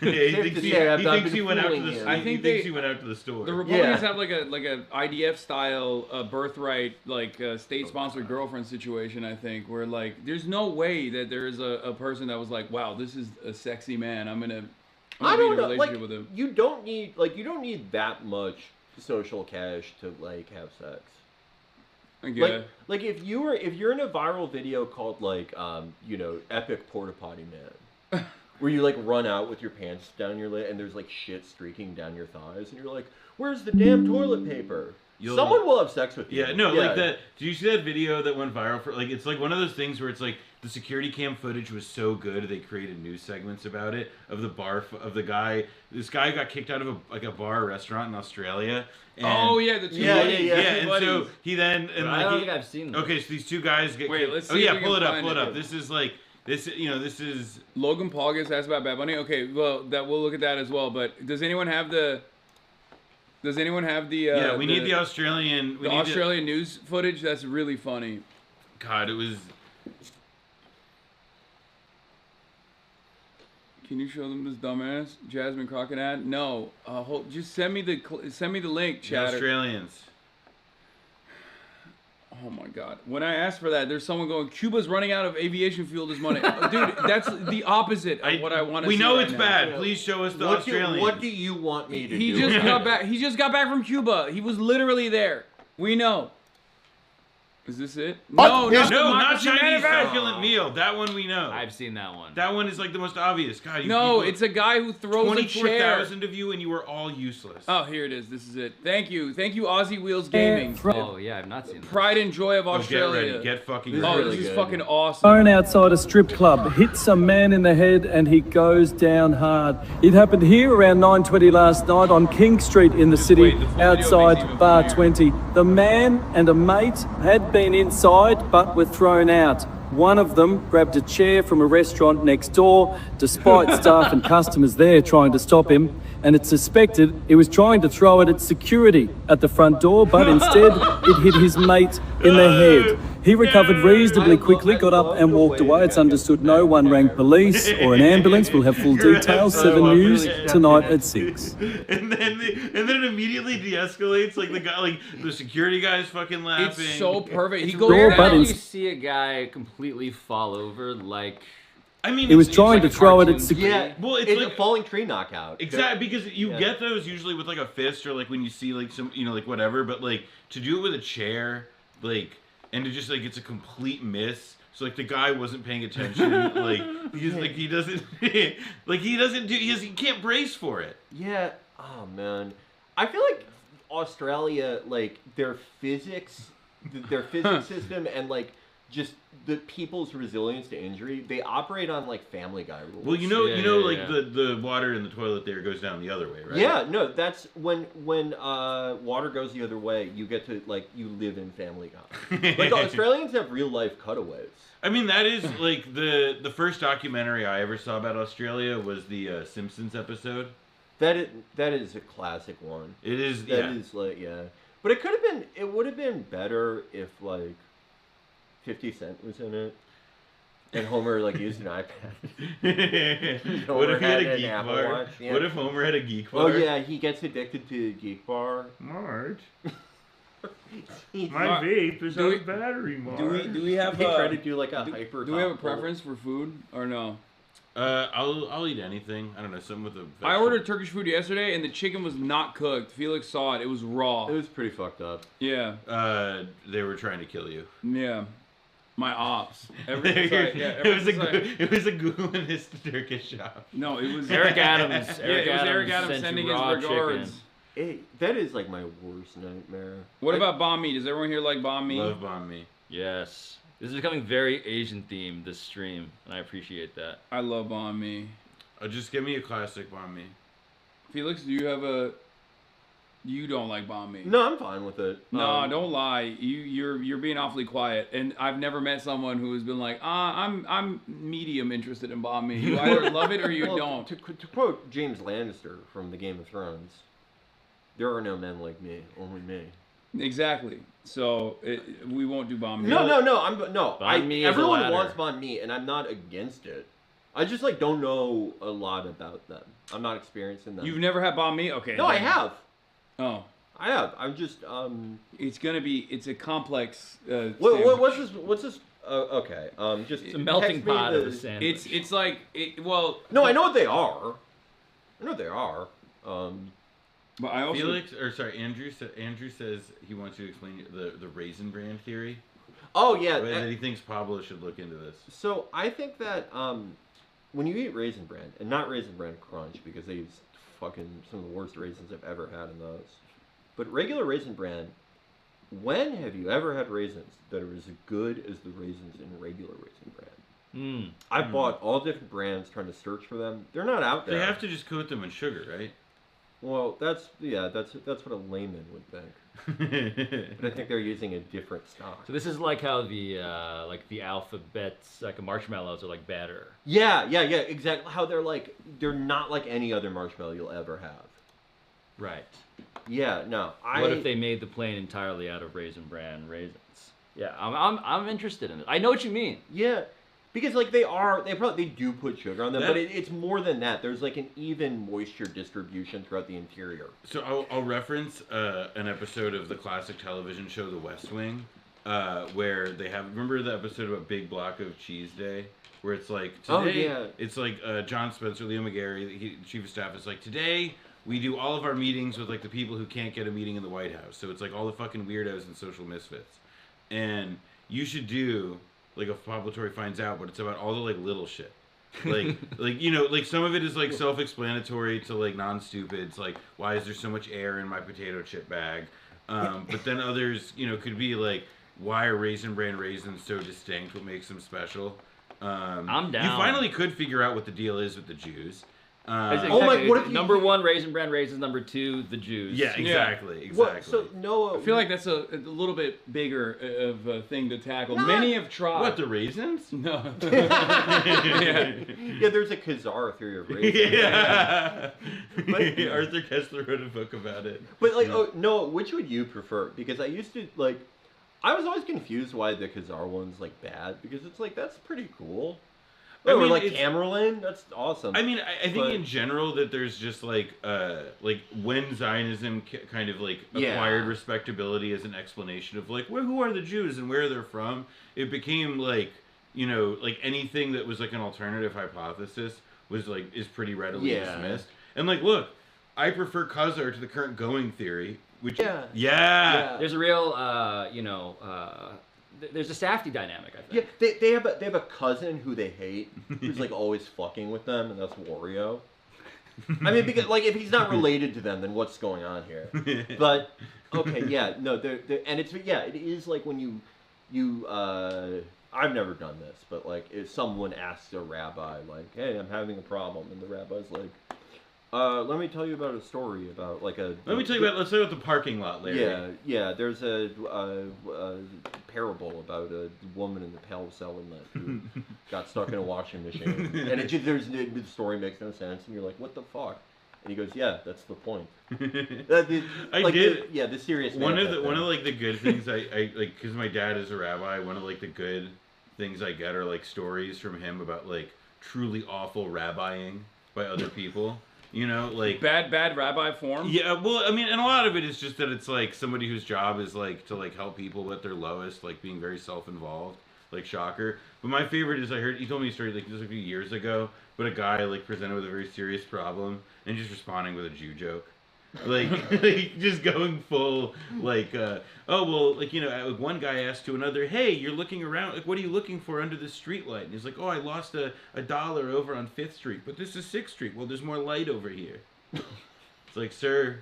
Speaker 5: Yeah, he thinks he went out to the.
Speaker 3: I think
Speaker 5: he went out to the store.
Speaker 3: The Republicans have like a IDF style birthright state sponsored girlfriend situation. I think where like there's no way that there is a person that was like, wow, this is a sexy man. I'm gonna
Speaker 4: I
Speaker 3: be
Speaker 4: don't
Speaker 3: in a
Speaker 4: know.
Speaker 3: relationship
Speaker 4: Like
Speaker 3: with him.
Speaker 4: you don't need that much social cash to like have sex.
Speaker 3: Yeah.
Speaker 4: Like if you're in a viral video called like epic porta potty man. Where you like run out with your pants down your leg and there's like shit streaking down your thighs and you're like, where's the damn toilet paper? Someone will have sex with you.
Speaker 5: Yeah, no, like that. Did you see that video that went viral for like? It's like one of those things where it's like the security cam footage was so good they created news segments about it of the bar of the guy. This guy got kicked out of a bar or restaurant in Australia. And
Speaker 3: Oh, yeah, the two buddies.
Speaker 5: Yeah,
Speaker 3: Two
Speaker 5: and
Speaker 3: buddies.
Speaker 5: so he then and
Speaker 10: I
Speaker 5: like
Speaker 10: don't think I've seen this.
Speaker 5: Okay, so these two guys get.
Speaker 3: Wait,
Speaker 5: kicked.
Speaker 3: let's
Speaker 5: Oh
Speaker 3: see if
Speaker 5: yeah,
Speaker 3: we
Speaker 5: pull
Speaker 3: can
Speaker 5: it up,
Speaker 3: find
Speaker 5: pull it
Speaker 3: it.
Speaker 5: up. This is like this. You know, this is.
Speaker 3: Logan Paul gets asked about Bad Bunny. Okay, well we'll look at that as well. But does anyone have the?
Speaker 5: Yeah, we need the Australian.
Speaker 3: The Australian news footage. That's really funny.
Speaker 5: God, it was.
Speaker 3: Can you show them this dumbass Jasmine Crockett ad? No. Just send me the link,
Speaker 5: The
Speaker 3: chat.
Speaker 5: Australians.
Speaker 3: Oh my God! When I asked for that, there's someone going, "Cuba's running out of aviation fuel this morning." Dude, that's the opposite of what I want to see.
Speaker 5: We know
Speaker 3: right
Speaker 5: it's
Speaker 3: now.
Speaker 5: bad. Please show us the Australians.
Speaker 4: What do you want me to
Speaker 3: He
Speaker 4: do?
Speaker 3: just got back. He just got back from Cuba. He was literally there. We know. Is this it?
Speaker 5: No,
Speaker 3: not
Speaker 5: not
Speaker 3: Democracy
Speaker 5: Chinese
Speaker 3: Manifest.
Speaker 5: succulent meal. That one we know.
Speaker 10: I've seen that one.
Speaker 5: That one is like the most obvious. God, you
Speaker 3: No,
Speaker 5: people,
Speaker 3: it's a guy who throws a chair.
Speaker 5: 24,000 of you, and you were all useless.
Speaker 3: Oh, here it is. This is it. Thank you, Aussie Wheels Gaming.
Speaker 10: Oh yeah, I've not seen this.
Speaker 3: Pride and joy of
Speaker 5: Oh,
Speaker 3: Australia.
Speaker 5: get ready. Get fucking
Speaker 3: This
Speaker 5: ready.
Speaker 3: is fucking awesome.
Speaker 18: Phone outside a strip club hits a man in the head and he goes down hard. It happened here around 9:20 last night on King Street in the city outside Bar 20. The man and a mate had been inside but were thrown out. One of them grabbed a chair from a restaurant next door, despite staff and customers there trying to stop him, and it's suspected he was trying to throw it at security at the front door, but instead it hit his mate in the head. He recovered reasonably quickly, got up and walked away. It's understood no one rang police or an ambulance. We'll have full details. 7 News tonight at 6.
Speaker 5: And then it immediately de-escalates. Like the guy, like the security guy's fucking laughing.
Speaker 3: It's so perfect. He
Speaker 10: It's
Speaker 3: goes
Speaker 10: rare
Speaker 3: down.
Speaker 10: that you see a guy completely fall over like.
Speaker 5: I mean,
Speaker 18: He was
Speaker 5: it's
Speaker 18: trying
Speaker 5: like
Speaker 18: to
Speaker 5: a
Speaker 18: throw it
Speaker 5: cartoon.
Speaker 18: at security.
Speaker 4: Yeah,
Speaker 5: Well, it's
Speaker 4: it's
Speaker 5: like
Speaker 4: a falling tree knockout.
Speaker 5: Exactly, because you
Speaker 4: Yeah.
Speaker 5: get those usually with like a fist or like when you see like some, like whatever, but like to do it with a chair, like, and to just like it's a complete miss. So like the guy wasn't paying attention, like because like he doesn't, like he can't brace for it.
Speaker 4: Yeah. Oh man, I feel like Australia, like their physics system, and like just the people's resilience to injury, they operate on like Family Guy rules.
Speaker 5: Well, you know, like the water in the toilet there goes down the other way, right?
Speaker 4: Yeah, no, that's when water goes the other way, you get to like you live in Family Guy. Like Australians have real life cutaways.
Speaker 5: I mean, that is like the first documentary I ever saw about Australia was the Simpsons episode.
Speaker 4: That is a classic one.
Speaker 5: It is.
Speaker 4: That is like but it could have been. It would have been better if like 50 Cent was in it. And Homer like used an iPad.
Speaker 5: What if he had a Geek Bar? Yeah. What if Homer had a Geek Bar?
Speaker 4: Oh yeah, he gets addicted to Geek Bar.
Speaker 5: Marge.
Speaker 3: My
Speaker 5: vape is on battery, Marge.
Speaker 3: Do we have?
Speaker 4: He tried to do like a hyper.
Speaker 3: Do we have a preference for food or no?
Speaker 5: I'll eat anything. I don't know, something with a vegetable.
Speaker 3: I ordered Turkish food yesterday, and the chicken was not cooked. Felix saw it; it was raw.
Speaker 4: It was pretty fucked up.
Speaker 3: Yeah.
Speaker 5: They were trying to kill you.
Speaker 3: Yeah. My ops.
Speaker 5: It was a ghoul in his Turkish shop.
Speaker 3: No, it was
Speaker 10: Eric Adams.
Speaker 3: It was Eric Adams sending his regards.
Speaker 4: That is like my worst nightmare.
Speaker 3: What about banh mi? Does everyone here like banh mi?
Speaker 5: Love banh mi.
Speaker 10: Yes. This is becoming very Asian themed, this stream, and I appreciate that.
Speaker 3: I love banh mi.
Speaker 5: Just give me a classic banh mi.
Speaker 3: Felix, do you have a... You don't like banh mi.
Speaker 4: No, I'm fine with it.
Speaker 3: No, don't lie. You're being awfully quiet, and I've never met someone who has been like, I'm medium interested in banh mi. You either love it or you don't.
Speaker 4: To quote James Lannister from the Game of Thrones, there are no men like me, only me.
Speaker 3: Exactly. So we won't do banh mi.
Speaker 4: No. Everyone wants
Speaker 10: ladder.
Speaker 4: banh mi, and I'm not against it. I just like don't know a lot about them. I'm not experiencing them.
Speaker 3: You've never had banh mi? Okay.
Speaker 4: No, I have.
Speaker 3: Oh.
Speaker 4: I have. I'm just
Speaker 3: It's a complex.
Speaker 4: What's this? Okay. Just
Speaker 10: it's a melting pot of a sandwich.
Speaker 3: It's like well.
Speaker 4: No, I know what they are.
Speaker 3: But I also
Speaker 5: Andrew says he wants you to explain the Raisin Bran theory.
Speaker 4: Oh yeah.
Speaker 5: That he thinks Pablo should look into this.
Speaker 4: So I think that when you eat Raisin Bran and not Raisin Bran Crunch because they use fucking some of the worst raisins I've ever had in those. But regular Raisin Bran, when have you ever had raisins that are as good as the raisins in regular Raisin Bran? I've bought all different brands trying to search for them. They're not out there.
Speaker 5: They have to just coat them in sugar, right?
Speaker 4: Well, that's what a layman would think. But I think they're using a different stock.
Speaker 10: So this is like how the alphabets, like marshmallows, are like batter.
Speaker 4: Yeah, exactly. How they're not like any other marshmallow you'll ever have.
Speaker 10: Right.
Speaker 4: Yeah, no.
Speaker 10: What if they made the plane entirely out of Raisin Bran raisins? Yeah, I'm interested in it. I know what you mean.
Speaker 4: Yeah. Because like they do put sugar on them, but it's more than that. There's like an even moisture distribution throughout the interior.
Speaker 5: So I'll reference an episode of the classic television show The West Wing, where they have, remember the episode about Big Block of Cheese Day, where it's like today, it's like John Spencer, Leo McGarry, chief of staff, is like, today we do all of our meetings with like the people who can't get a meeting in the White House. So it's like all the fucking weirdos and social misfits, and you should do. Like if Pablo Torre finds out, but it's about all the like little shit, like like some of it is like self-explanatory to like non-stupids, like why is there so much air in my potato chip bag, but then others could be like why are Raisin Bran raisins so distinct? What makes them special?
Speaker 10: I'm down.
Speaker 5: You finally could figure out what the deal is with the Jews.
Speaker 10: What if number one Raisin Bran raisins, number two the Jews.
Speaker 5: Yeah, exactly.
Speaker 4: Well, so Noah,
Speaker 3: I feel like that's a little bit bigger of a thing to tackle. Many have tried.
Speaker 5: What, the raisins?
Speaker 3: No.
Speaker 4: Yeah, there's a Khazar theory of raisins.
Speaker 5: Yeah. Arthur Kessler wrote a book about it.
Speaker 4: But like, Noah, which would you prefer? Because I used to like, I was always confused why the Khazar one's like bad because it's like that's pretty cool. Or like Camerlin, that's awesome.
Speaker 5: I mean, I think in general that there's just like when Zionism kind of like acquired respectability as an explanation of like, well, who are the Jews and where they're from, it became like, like anything that was like an alternative hypothesis was like, is pretty readily dismissed. And like, look, I prefer Khazar to the current going theory, which
Speaker 10: there's a real, there's a Safdie dynamic, I think.
Speaker 4: Yeah, they have a cousin who they hate, who's like always fucking with them, and that's Wario. I mean, because like if he's not related to them, then what's going on here? But okay, yeah, no, and it is like when you I've never done this, but like if someone asks a rabbi like, hey, I'm having a problem, and the rabbi's like, let me tell you about a story about like a.
Speaker 5: Let's talk about the parking lot later.
Speaker 4: Yeah. There's a parable about a woman in the Palace Element who got stuck in a washing machine, and the story makes no sense, and you're like, what the fuck? And he goes, yeah, that's the point. The serious.
Speaker 5: One of like the good things I like, because my dad is a rabbi. One of like the good things I get are like stories from him about like truly awful rabbiing by other people. You know, like
Speaker 3: bad rabbi form.
Speaker 5: Yeah, well, I mean, and a lot of it is just that it's like somebody whose job is like to like help people at their lowest, like being very self-involved, like shocker. But my favorite is he told me a story like this a few years ago, but a guy like presented with a very serious problem and just responding with a Jew joke. Like, just going full, like, oh, well, like, you know, one guy asked to another, hey, you're looking around, like, what are you looking for under the street light? And he's like, oh, I lost a $1 over on 5th Street, but this is 6th Street. Well, there's more light over here. It's like, sir,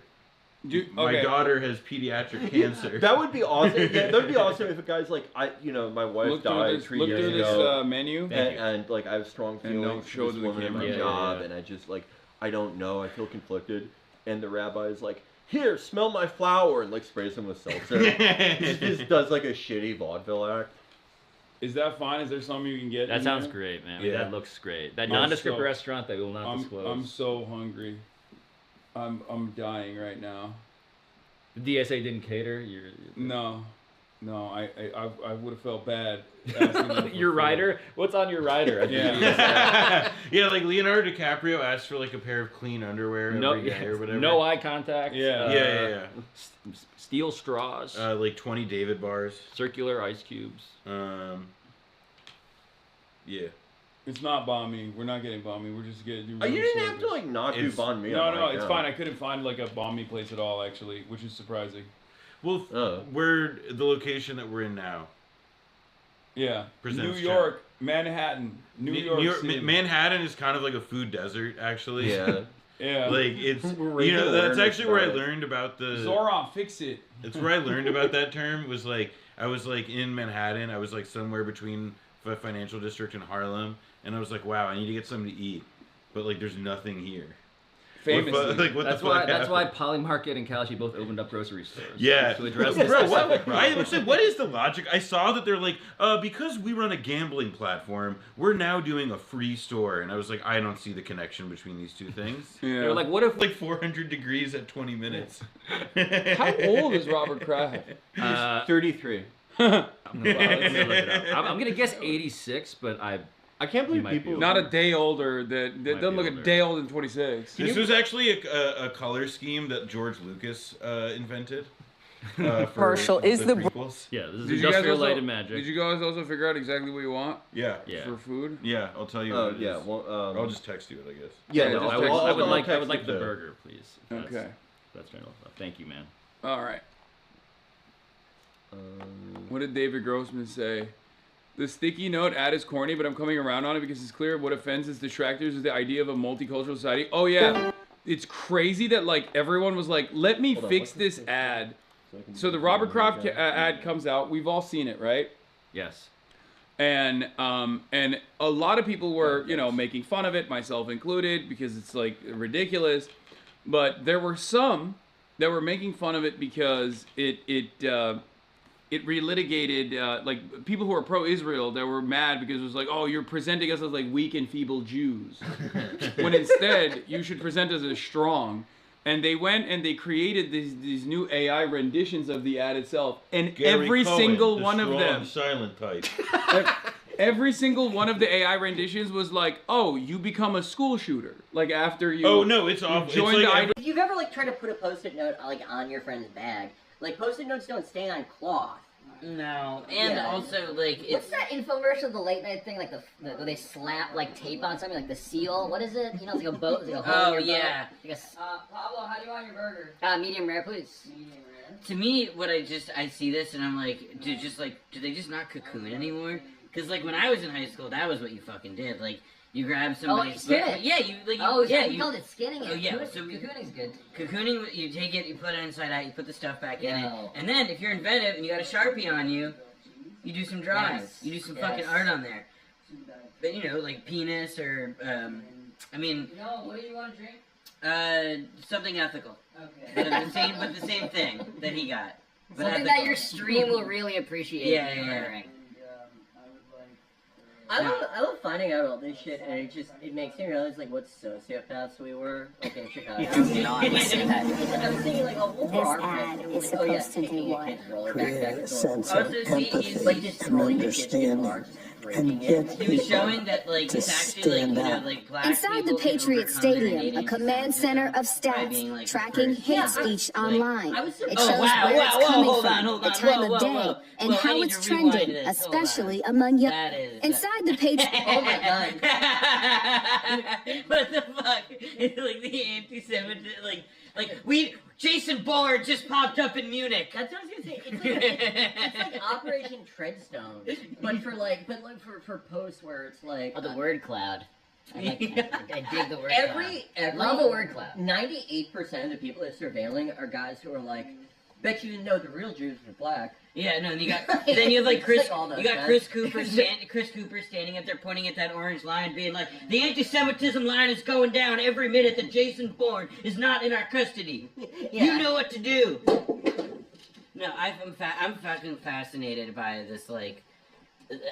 Speaker 5: my daughter has pediatric cancer.
Speaker 4: That would be awesome. Yeah, that would be awesome if a guy's like, my wife died 3 years ago.
Speaker 3: Look through this menu.
Speaker 4: And, like, I have strong feelings for this woman in my job, and I just, like, I don't know, I feel conflicted. And the rabbi is like, here, smell my flower, and like sprays him with seltzer. Just does like a shitty vaudeville act.
Speaker 3: Is that fine? Is there something you can get?
Speaker 10: That sounds great, man. Yeah. That looks great. That nondescript restaurant that we will not disclose.
Speaker 3: I'm so hungry. I'm dying right now.
Speaker 10: The DSA didn't cater?
Speaker 3: No, I would have felt bad.
Speaker 10: Your rider? What's on your rider?
Speaker 3: Yeah.
Speaker 5: Yeah, like Leonardo DiCaprio asked for like a pair of clean underwear every day or whatever.
Speaker 10: No eye contact.
Speaker 5: Yeah.
Speaker 10: Steel straws.
Speaker 5: Like 20 David bars.
Speaker 10: Circular ice cubes.
Speaker 5: Yeah.
Speaker 3: It's not banh mi. We're not getting banh mi. We're just getting.
Speaker 4: You didn't have to like not do banh mi.
Speaker 3: No, it's fine. I couldn't find like a banh mi place at all, actually, which is surprising.
Speaker 5: Well, we're the location that we're in now.
Speaker 3: Yeah, New York, Manhattan, New York City.
Speaker 5: Manhattan is kind of like a food desert, actually.
Speaker 4: Yeah.
Speaker 3: Yeah.
Speaker 5: Like it's that's actually where I learned about the
Speaker 3: Zoran, fix it.
Speaker 5: It's where I learned about that term. Was like I was like in Manhattan. I was like somewhere between the financial district and Harlem, and I was like, wow, I need to get something to eat, but like there's nothing here.
Speaker 3: Famously.
Speaker 10: That's why Poly Market and Kalashi both opened up grocery stores.
Speaker 5: Yeah.
Speaker 10: To address this.
Speaker 5: I said, what is the logic? I saw that they're like, because we run a gambling platform, we're now doing a free store. And I was like, I don't see the connection between these two things.
Speaker 3: Yeah.
Speaker 10: They're like, what if
Speaker 5: like 400 degrees at 20 minutes?
Speaker 3: How old is Robert Kraft?
Speaker 4: 33.
Speaker 10: I'm gonna look it up. I'm gonna guess 86, but I can't believe people
Speaker 3: not a day older. That doesn't look a day older than 26.
Speaker 5: This was actually a color scheme that George Lucas invented.
Speaker 11: Partial is the
Speaker 5: prequels.
Speaker 10: Yeah, this is Industrial Light and Magic.
Speaker 3: Did you guys also figure out exactly what you want?
Speaker 5: Yeah.
Speaker 3: For food?
Speaker 5: Yeah, I'll tell you.
Speaker 4: Yeah. Well,
Speaker 5: I'll just text you it, I guess.
Speaker 4: Yeah.
Speaker 10: No, I would like the burger, please.
Speaker 3: Okay.
Speaker 10: That's fair enough. Thank you, man.
Speaker 3: All right. What did David Grossman say? The sticky note ad is corny, but I'm coming around on it because it's clear what offends its detractors is the idea of a multicultural society. Oh yeah, it's crazy that like everyone was like, let me fix this ad. So the Robert Kraft ad comes out. We've all seen it, right?
Speaker 10: Yes.
Speaker 3: And a lot of people were, making fun of it, myself included, because it's like ridiculous. But there were some that were making fun of it because it relitigated, like, people who are pro-Israel that were mad because it was like, oh, you're presenting us as, like, weak and feeble Jews. When instead, you should present us as strong. And they went and they created these new AI renditions of the ad itself. And
Speaker 5: Gary Cohen,
Speaker 3: single one of them...
Speaker 5: silent type.
Speaker 3: Every single one of the AI renditions was like, oh, you become a school shooter. Like, after you...
Speaker 5: Oh, no, it's awful.
Speaker 2: Join the if you've ever, like, tried to put a Post-it note, like, on your friend's bag... Like, Post-it notes don't stain on cloth.
Speaker 1: No, and also, like, it's...
Speaker 2: What's that infomercial, the late night thing, like, where they slap, like, tape on something, like the seal? What is it? You know, it's like a boat, it's like a hole in your boat. Like
Speaker 1: Pablo, how do you want your burger?
Speaker 2: Medium rare, please.
Speaker 1: Medium rare. To me, I see this and I'm like, do they just not cocoon anymore? Because, like, when I was in high school, that was what you fucking did. Like, you grab somebody's...
Speaker 2: Oh, skin it.
Speaker 1: Yeah, you
Speaker 2: called it skinning it.
Speaker 1: Oh, yeah.
Speaker 2: Cocooning's good.
Speaker 1: Cocooning, you take it, you put it inside out, you put the stuff back in it. And then, if you're inventive and you got a Sharpie on you, you do some drawings. Yes. You do some fucking art on there. But, like penis or, what do you want to drink? Something ethical. Okay. But the same thing that he got. But
Speaker 2: something that your stream will really appreciate.
Speaker 1: Yeah.
Speaker 2: I love finding out all this shit, and it makes me realize like what sociopaths we were, like in Chicago.
Speaker 19: You do not say that.
Speaker 2: I was thinking like, oh,
Speaker 19: This ad is supposed to do what?
Speaker 14: Create a sense of empathy
Speaker 2: like just
Speaker 14: and understanding. And get
Speaker 1: He was showing that, like,
Speaker 14: to
Speaker 1: it's actually, like,
Speaker 14: stand up.
Speaker 1: like, black
Speaker 19: Inside the
Speaker 1: people can
Speaker 19: Patriot
Speaker 1: overcome
Speaker 19: Stadium,
Speaker 1: their
Speaker 19: a command center of stats
Speaker 1: like,
Speaker 19: tracking hate
Speaker 1: Yeah,
Speaker 19: speech
Speaker 1: like,
Speaker 19: online.
Speaker 1: I was
Speaker 19: It
Speaker 1: surprised.
Speaker 19: shows
Speaker 1: Oh, wow,
Speaker 19: where
Speaker 1: wow,
Speaker 19: it's
Speaker 1: whoa,
Speaker 19: coming
Speaker 1: hold on,
Speaker 19: from,
Speaker 1: hold
Speaker 19: the
Speaker 1: on.
Speaker 19: time
Speaker 1: Whoa,
Speaker 19: of day,
Speaker 1: whoa.
Speaker 19: and
Speaker 1: Whoa, I
Speaker 19: how
Speaker 1: need
Speaker 19: it's
Speaker 1: to rewind
Speaker 19: trending,
Speaker 1: this. Hold
Speaker 19: especially among young.
Speaker 1: That is-
Speaker 19: Inside the Patriot.
Speaker 2: Oh my god.
Speaker 1: What the fuck? It's like the anti-Semitic, like Jason Bourne just popped up in Munich.
Speaker 2: That's what I was gonna say. It's like Operation Treadstone, but for posts where it's like Oh, the word cloud. I like that. I dig the word every Love a word cloud. 98% of the people they're surveilling are guys who are like, bet you didn't know the real Jews were black.
Speaker 1: Yeah, no, and you got then you have like Chris,
Speaker 2: It's like all those
Speaker 1: you got
Speaker 2: guys.
Speaker 1: Chris Cooper standing up there pointing at that orange line, being like, the anti-Semitism line is going down every minute that Jason Bourne is not in our custody.
Speaker 2: Yeah.
Speaker 1: You know what to do. No, I'm fucking fascinated by this, like.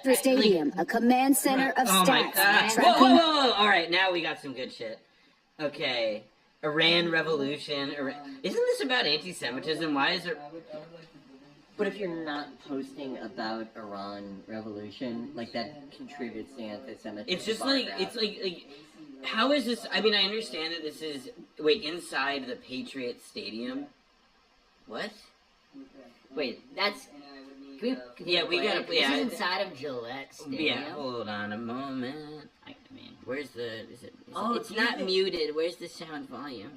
Speaker 19: The stadium, a command center of
Speaker 1: Oh my
Speaker 19: stats.
Speaker 1: god!
Speaker 19: tracking-
Speaker 1: Whoa! All right, now we got some good shit. Okay, Iran Revolution. Isn't this about anti-Semitism? Why is it?
Speaker 2: But if you're not posting about Iran revolution, like that contributes to anti-Semitism.
Speaker 1: It's just like how is this? I mean, I understand that this is inside the Patriot Stadium. What?
Speaker 2: Wait, that's.
Speaker 1: We gotta.
Speaker 2: This is inside of Gillette Stadium.
Speaker 1: Yeah, hold on a moment. I mean, where's the?
Speaker 2: Oh,
Speaker 1: it's not muted. Where's the sound volume?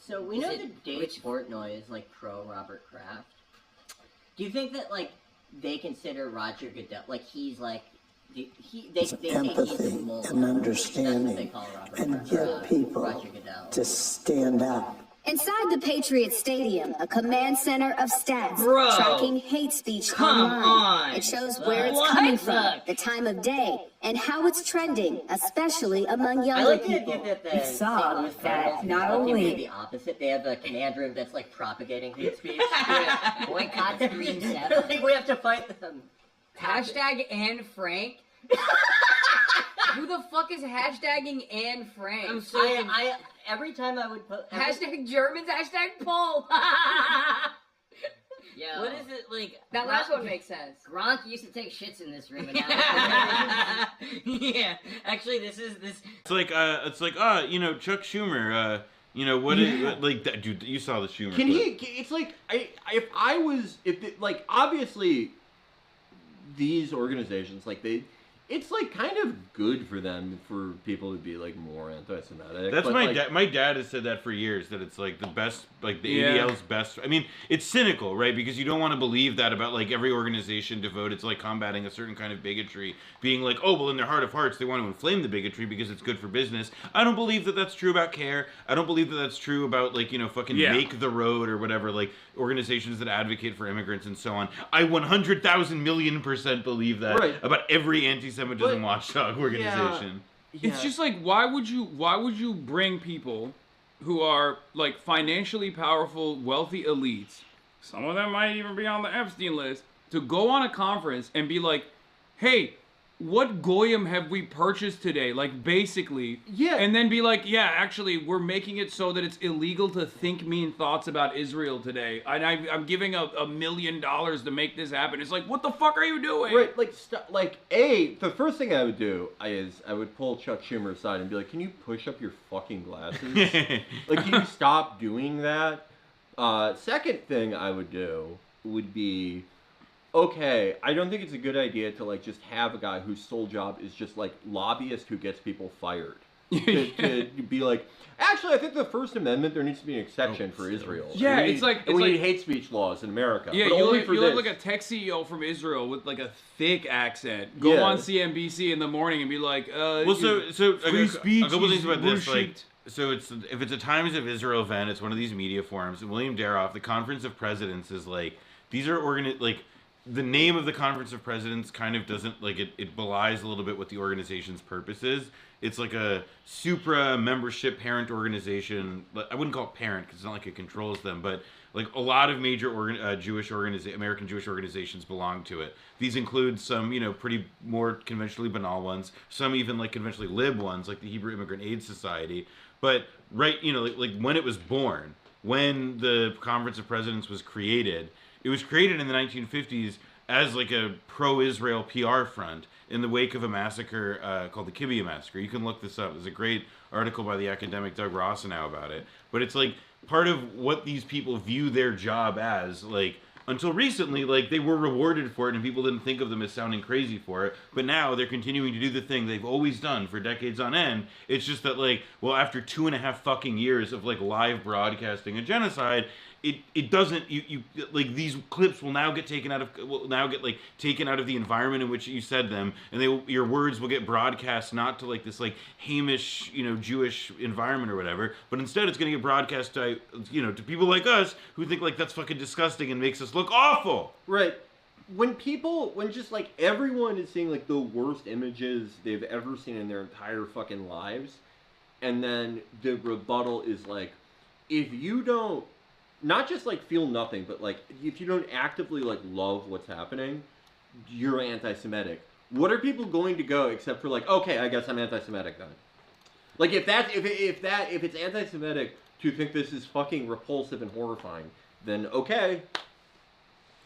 Speaker 2: So we know that Dave Portnoy is like pro Robert Kraft. Do you think that like they consider Roger Goodell they think he's the
Speaker 14: Empathy
Speaker 2: mole?
Speaker 14: and understanding and get people
Speaker 2: Roger Goodell.
Speaker 14: to stand up.
Speaker 19: Inside the Patriot Stadium, a command center of stats
Speaker 1: Bro,
Speaker 19: tracking hate speech
Speaker 1: come
Speaker 19: online.
Speaker 1: on.
Speaker 19: It shows where it's
Speaker 1: What?
Speaker 19: coming from, the time of day, and how it's trending, especially among younger people.
Speaker 2: We saw that not only the opposite, they have a command room that's like propagating hate speech.
Speaker 1: Boycott
Speaker 2: Screen 7. Like we have to fight them.
Speaker 1: Hashtag Anne Frank. Who the fuck is hashtagging Anne Frank? I'm so
Speaker 2: I every time I would put
Speaker 1: hashtag Germans, hashtag Paul.
Speaker 2: Yeah.
Speaker 1: What is it like?
Speaker 2: That
Speaker 1: last
Speaker 2: Gronk-
Speaker 1: one makes sense.
Speaker 2: Gronk used to take shits in this room. And
Speaker 1: Yeah, actually, this.
Speaker 5: It's like Chuck Schumer. What? Like that dude? You saw the Schumer.
Speaker 4: Can
Speaker 5: clip.
Speaker 4: he? It's like obviously these organizations it's like kind of good for them for people to be like more anti-Semitic.
Speaker 5: That's
Speaker 4: but,
Speaker 5: my dad has said that for years, that it's like the best, like the
Speaker 3: Yeah.
Speaker 5: ADL's best. I mean, it's cynical, right? Because you don't want to believe that about like every organization devoted to like combating a certain kind of bigotry, being like, oh well, in their heart of hearts they want to inflame the bigotry because it's good for business. I don't believe that that's true about CARE. I don't believe that that's true about like fucking Make the Road or whatever, like organizations that advocate for immigrants and so on. I 100,000,000,000% believe that about every anti-Semitism watchdog organization.
Speaker 3: It's just like, why would you bring people who are like financially powerful, wealthy elites, some of them might even be on the Epstein list, to go on a conference and be like, hey, what goyim have we purchased today? Like, basically.
Speaker 4: Yeah.
Speaker 3: And then be like, yeah, actually, we're making it so that it's illegal to think mean thoughts about Israel today. And I'm giving $1 million to make this happen. It's like, what the fuck are you doing?
Speaker 4: Right, the first thing I would do is I would pull Chuck Schumer aside and be like, can you push up your fucking glasses? Like, can you stop doing that? Second thing I would do would be, okay, I don't think it's a good idea to like just have a guy whose sole job is just like lobbyist who gets people fired. to be like, actually, I think the First Amendment, there needs to be an exception for Israel.
Speaker 3: Yeah,
Speaker 4: we
Speaker 3: it's like
Speaker 4: need hate speech laws in America.
Speaker 3: Yeah,
Speaker 4: but
Speaker 3: you
Speaker 4: only
Speaker 3: look,
Speaker 4: for
Speaker 3: you
Speaker 4: this.
Speaker 3: look like a tech CEO from Israel with like a thick accent. Go on CNBC in the morning and be like,
Speaker 5: well, so
Speaker 3: free speech
Speaker 5: a couple
Speaker 3: is
Speaker 5: things about this,
Speaker 3: bullshit.
Speaker 5: like. So if it's a Times of Israel event, it's one of these media forums. And William Daroff, the Conference of Presidents, is like, these are the name of the Conference of Presidents kind of doesn't, like, it belies a little bit what the organization's purpose is. It's like a supra membership parent organization. I wouldn't call it parent because it's not like it controls them, but Like a lot of major American Jewish organizations belong to it. These include some, pretty more conventionally banal ones, some even like conventionally lib ones, like the Hebrew Immigrant Aid Society. But like when it was born, when the Conference of Presidents was created, it was created in the 1950s as like a pro-Israel PR front in the wake of a massacre called the Kibbutz Massacre. You can look this up. There's a great article by the academic Doug Rossenow about it. But it's like part of what these people view their job as, like, until recently, like, they were rewarded for it and people didn't think of them as sounding crazy for it. But now they're continuing to do the thing they've always done for decades on end. It's just that, like, well, after 2.5 fucking years of, like, live broadcasting a genocide, it doesn't, you like, these clips will now get taken out of the environment in which you said them, and your words will get broadcast not to like this like Hamish, Jewish environment or whatever, but instead it's going to get broadcast to, to people like us who think like that's fucking disgusting and makes us look awful.
Speaker 4: Right. When just like everyone is seeing like the worst images they've ever seen in their entire fucking lives, and then the rebuttal is like, if you don't not just like feel nothing, but like if you don't actively like love what's happening, you're anti-Semitic. What are people going to go except for like, okay, I guess I'm anti-Semitic then? Like if it's anti-Semitic to think this is fucking repulsive and horrifying, then okay.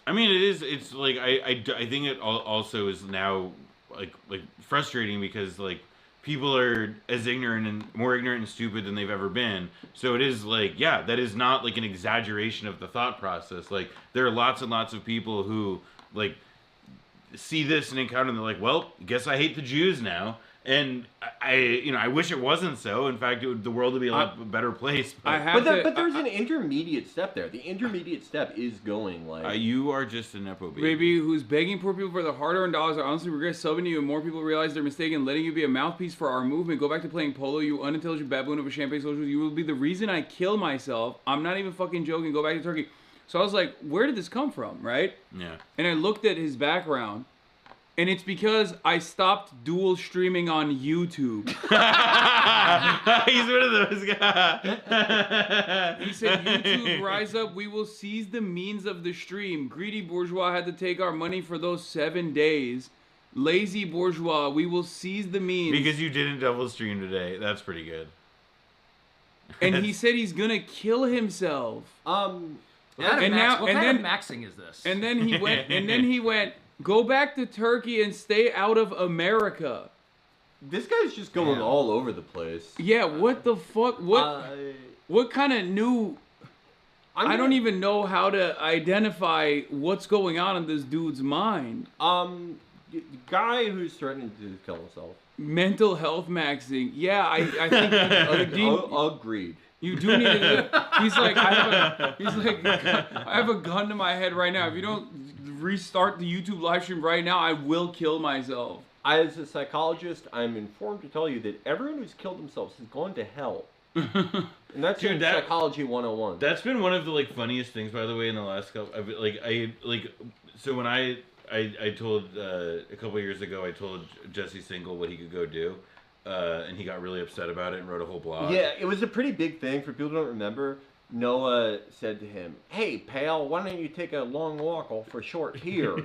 Speaker 5: I mean, it is. It's like I think it also is now like frustrating because like people are as ignorant and more ignorant and stupid than they've ever been. So it is like, yeah, that is not like an exaggeration of the thought process. Like there are lots and lots of people who like see this and encounter and they're like, well, guess I hate the Jews now. And I wish it wasn't so. In fact, the world would be a lot better place.
Speaker 4: But there's an intermediate step there. The intermediate step is going like...
Speaker 5: you are just a nepo
Speaker 3: baby who's begging poor people for their hard-earned dollars. I honestly regret subbing to you, and more people realize their mistake and letting you be a mouthpiece for our movement. Go back to playing polo, you unintelligent baboon of a champagne socialist. You will be the reason I kill myself. I'm not even fucking joking. Go back to Turkey. So I was like, where did this come from, right?
Speaker 5: Yeah.
Speaker 3: And I looked at his background. And it's because I stopped dual streaming on YouTube.
Speaker 5: He's one of those guys.
Speaker 3: He said, YouTube, rise up. We will seize the means of the stream. Greedy bourgeois had to take our money for those 7 days. Lazy bourgeois, we will seize the means.
Speaker 5: Because you didn't double stream today. That's pretty good.
Speaker 3: And he said he's going to kill himself.
Speaker 16: What kind of maxing is this?
Speaker 3: And then he went, go back to Turkey and stay out of America.
Speaker 4: This guy's just going all over the place.
Speaker 3: Yeah, what the fuck? What kind of new... I don't even know how to identify what's going on in this dude's mind.
Speaker 4: Guy who's threatening to kill himself.
Speaker 3: Mental health maxing. Yeah, I think...
Speaker 4: Agreed.
Speaker 3: You do need to... He's like, I have a gun to my head right now. If you don't restart the YouTube live stream right now, I will kill myself.
Speaker 4: As a psychologist, I'm informed to tell you that everyone who's killed themselves has gone to hell. And that's in Psychology 101.
Speaker 5: That's been one of the like funniest things, by the way, in the last couple. So when I told a couple years ago, I told Jesse Single what he could go do, and he got really upset about it and wrote a whole blog.
Speaker 4: Yeah, it was a pretty big thing. For people who don't remember, Noah said to him, "Hey, pal, why don't you take a long walk off for short here?"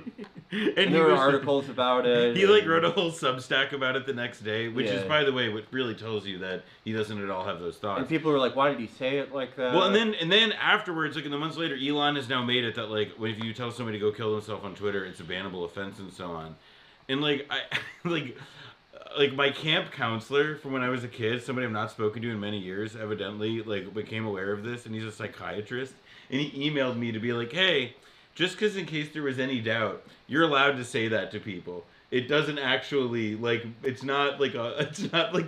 Speaker 4: and there were articles about it.
Speaker 5: He like wrote a whole Substack about it the next day, which is, by the way, what really tells you that he doesn't at all have those thoughts.
Speaker 4: And people were like, "Why did he say it like that?"
Speaker 5: Well, and then afterwards, like in the months later, Elon has now made it that like if you tell somebody to go kill themselves on Twitter, it's a bannable offense and so on. And like like my camp counselor from when I was a kid, somebody I've not spoken to in many years, evidently like became aware of this, and he's a psychiatrist, and he emailed me to be like, hey, just because in case there was any doubt, you're allowed to say that to people. It doesn't actually like it's not like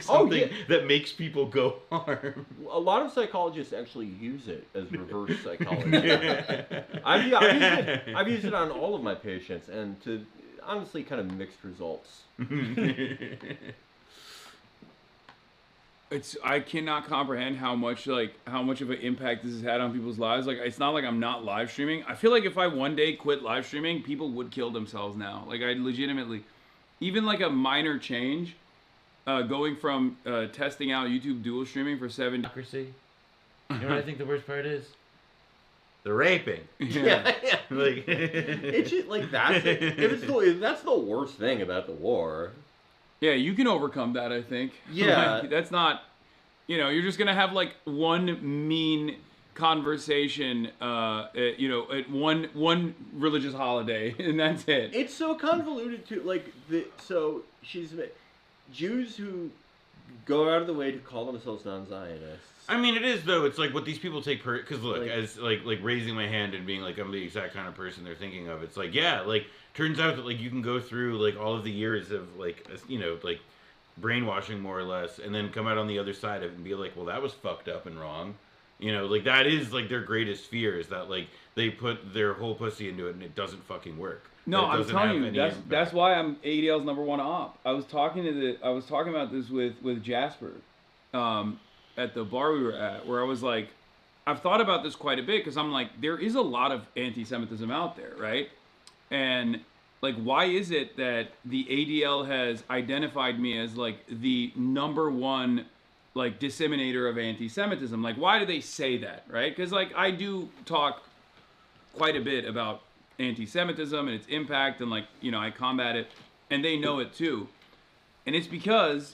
Speaker 5: something that makes people go harm.
Speaker 4: A lot of psychologists actually use it as reverse psychology. I've used it on all of my patients, and to honestly kind of mixed results.
Speaker 3: I cannot comprehend how much of an impact this has had on people's lives. Like, it's not like I'm not live streaming. I feel like if I one day quit live streaming, people would kill themselves now. Like, I legitimately, even like a minor change, going from testing out YouTube dual streaming for 7 days.
Speaker 5: You know what I think the worst part is? the raping.
Speaker 4: Yeah.
Speaker 5: Like
Speaker 4: it's just like that's the worst thing about the war.
Speaker 3: Yeah, you can overcome that, I think.
Speaker 4: Yeah.
Speaker 3: Like, that's not, you're just gonna have like one mean conversation, at one religious holiday, and that's it.
Speaker 4: It's so convoluted too. Like so she's Jews who go out of the way to call themselves non-Zionists.
Speaker 5: I mean, it is though. It's like what these people take because look, as like raising my hand and being like I'm the exact kind of person they're thinking of. It's like turns out that like you can go through like all of the years of like like brainwashing more or less, and then come out on the other side of it and be like, well, that was fucked up and wrong. Like that is like their greatest fear is that like they put their whole pussy into it and it doesn't fucking work.
Speaker 3: No, I'm telling you, that's why I'm ADL's #1 op. I was talking about this with Jasper, at the bar we were at, where I was like, I've thought about this quite a bit because I'm like, there is a lot of anti-Semitism out there, right? And like, why is it that the ADL has identified me as like the #1 like disseminator of anti-Semitism? Like, why do they say that, right? Because like I do talk quite a bit about anti-Semitism and its impact, and like I combat it, and they know it too. And it's because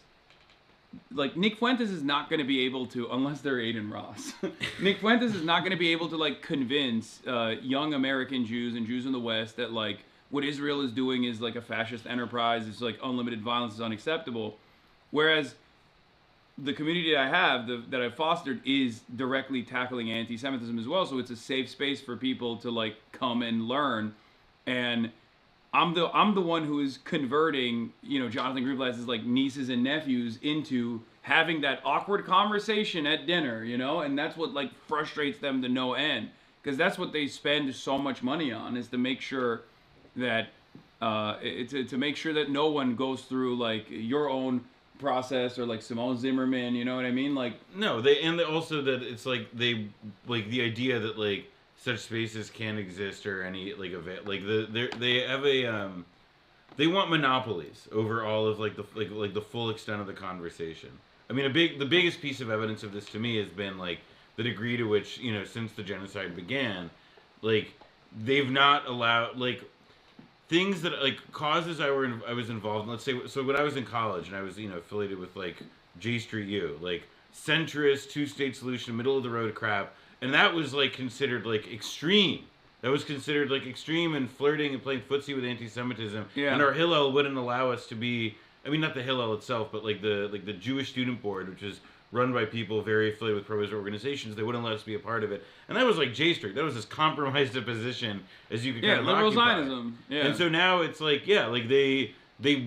Speaker 3: like Nick Fuentes is not going to be able to, unless they're Aiden Ross. Nick Fuentes is not going to be able to like convince young American Jews and Jews in the West that like what Israel is doing is like a fascist enterprise. It's like unlimited violence is unacceptable. Whereas the community that I have, that I've fostered, is directly tackling anti-Semitism as well. So it's a safe space for people to like come and learn. And I'm the one who is converting, Jonathan Greenblatt's like nieces and nephews into having that awkward conversation at dinner, and that's what like frustrates them to no end, because that's what they spend so much money on, is to make sure that to make sure that no one goes through like your own process or like Simone Zimmerman, you know what I mean? Like
Speaker 5: no, also that it's like they like the idea that like such spaces can't exist or any like event like they have a they want monopolies over all of like the full extent of the conversation. I mean, the biggest piece of evidence of this to me has been like the degree to which since the genocide began, like they've not allowed like things that like causes I was involved in. Let's say so when I was in college and I was affiliated with like J Street U, like centrist 2-state solution, middle of the road crap. And that was like considered like extreme. That was considered like extreme and flirting and playing footsie with anti-Semitism.
Speaker 3: Yeah.
Speaker 5: And our Hillel wouldn't allow us to be. I mean, not the Hillel itself, but like the Jewish Student Board, which is run by people very affiliated with pro-Israel organizations. They wouldn't let us be a part of it. And that was like J Street. That was as compromised a position as you could kind of
Speaker 3: liberal
Speaker 5: occupy.
Speaker 3: Zionism. Yeah.
Speaker 5: And so now it's like like they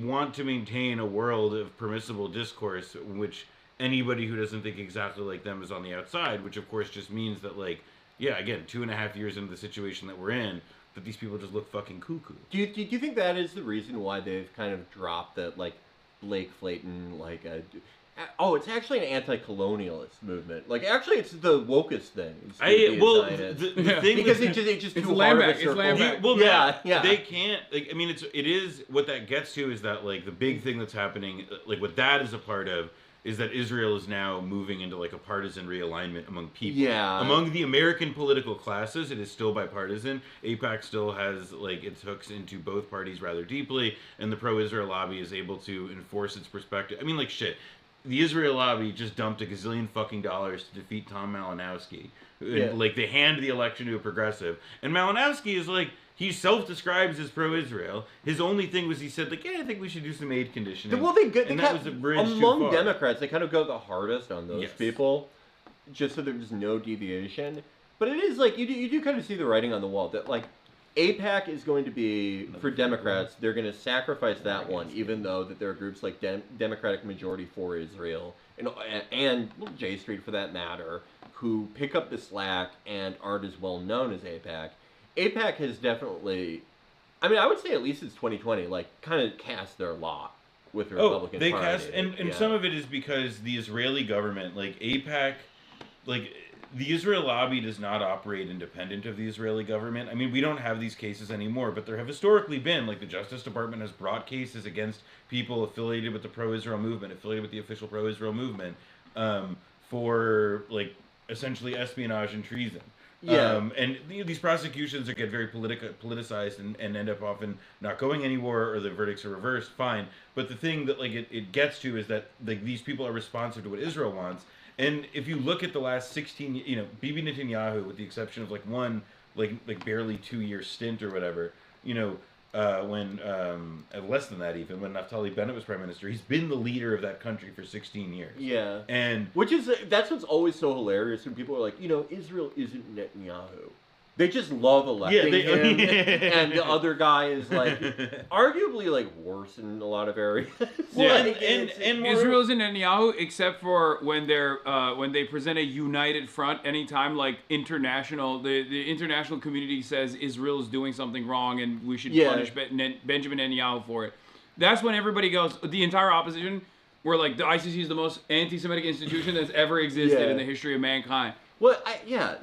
Speaker 5: want to maintain a world of permissible discourse in which anybody who doesn't think exactly like them is on the outside, which of course just means that like, again, 2.5 years into the situation that we're in, that these people just look fucking cuckoo.
Speaker 4: Do you think that is the reason why they've kind of dropped that like Blake Flayton it's actually an anti-colonialist movement. Like actually it's the wokest thing.
Speaker 5: The thing
Speaker 4: because it's just too hard of a circle.
Speaker 5: They can't like I mean it is what that gets to is that like the big thing that's happening like what that is a part of is that Israel is now moving into like a partisan realignment among people.
Speaker 4: Yeah.
Speaker 5: Among the American political classes, it is still bipartisan. AIPAC still has like its hooks into both parties rather deeply, and the pro-Israel lobby is able to enforce its perspective. I mean, like shit. The Israel lobby just dumped a gazillion fucking dollars to defeat Tom Malinowski.
Speaker 4: Yeah.
Speaker 5: Like they hand the election to a progressive, and Malinowski is like. He self-describes as pro-Israel. His only thing was he said, like, I think we should do some aid conditioning.
Speaker 4: Well,
Speaker 5: that was a bridge
Speaker 4: among Democrats, they kind of go the hardest on those people, just so there's no deviation. But it is like, you do kind of see the writing on the wall that, like, AIPAC is going to be, for Democrats, they're going to sacrifice that one, even though that there are groups like Democratic Majority for Israel, and J Street for that matter, who pick up the slack and aren't as well known as AIPAC. AIPAC has definitely, I mean, I would say at least it's 2020, like, kind of cast their lot with the Republican Party.
Speaker 5: They cast, and some of it is because the Israeli government, like, AIPAC, like, the Israel lobby does not operate independent of the Israeli government. I mean, we don't have these cases anymore, but there have historically been, like, the Justice Department has brought cases against people affiliated with the pro-Israel movement, affiliated with the official pro-Israel movement, for, like, essentially espionage and treason. Yeah. And these prosecutions that get very politicized and end up often not going anywhere, or the verdicts are reversed, fine. But the thing that like it gets to is that like these people are responsive to what Israel wants. And if you look at the last 16, Bibi Netanyahu, with the exception of like one like barely 2-year stint or whatever, when less than that even, when Naftali Bennett was prime minister, he's been the leader of that country for 16 years.
Speaker 4: Yeah.
Speaker 5: And
Speaker 4: that's what's always so hilarious when people are like, Israel isn't Netanyahu. They just love electing him, and the other guy is like, arguably like worse in a lot of areas.
Speaker 3: Well, and Israel isn't Netanyahu, except for when they present a united front. Anytime like the international community says Israel is doing something wrong and we should punish Benjamin Netanyahu for it, that's when everybody goes. The entire opposition, where like the ICC is the most anti-Semitic institution that's ever existed in the history of mankind.
Speaker 4: Well,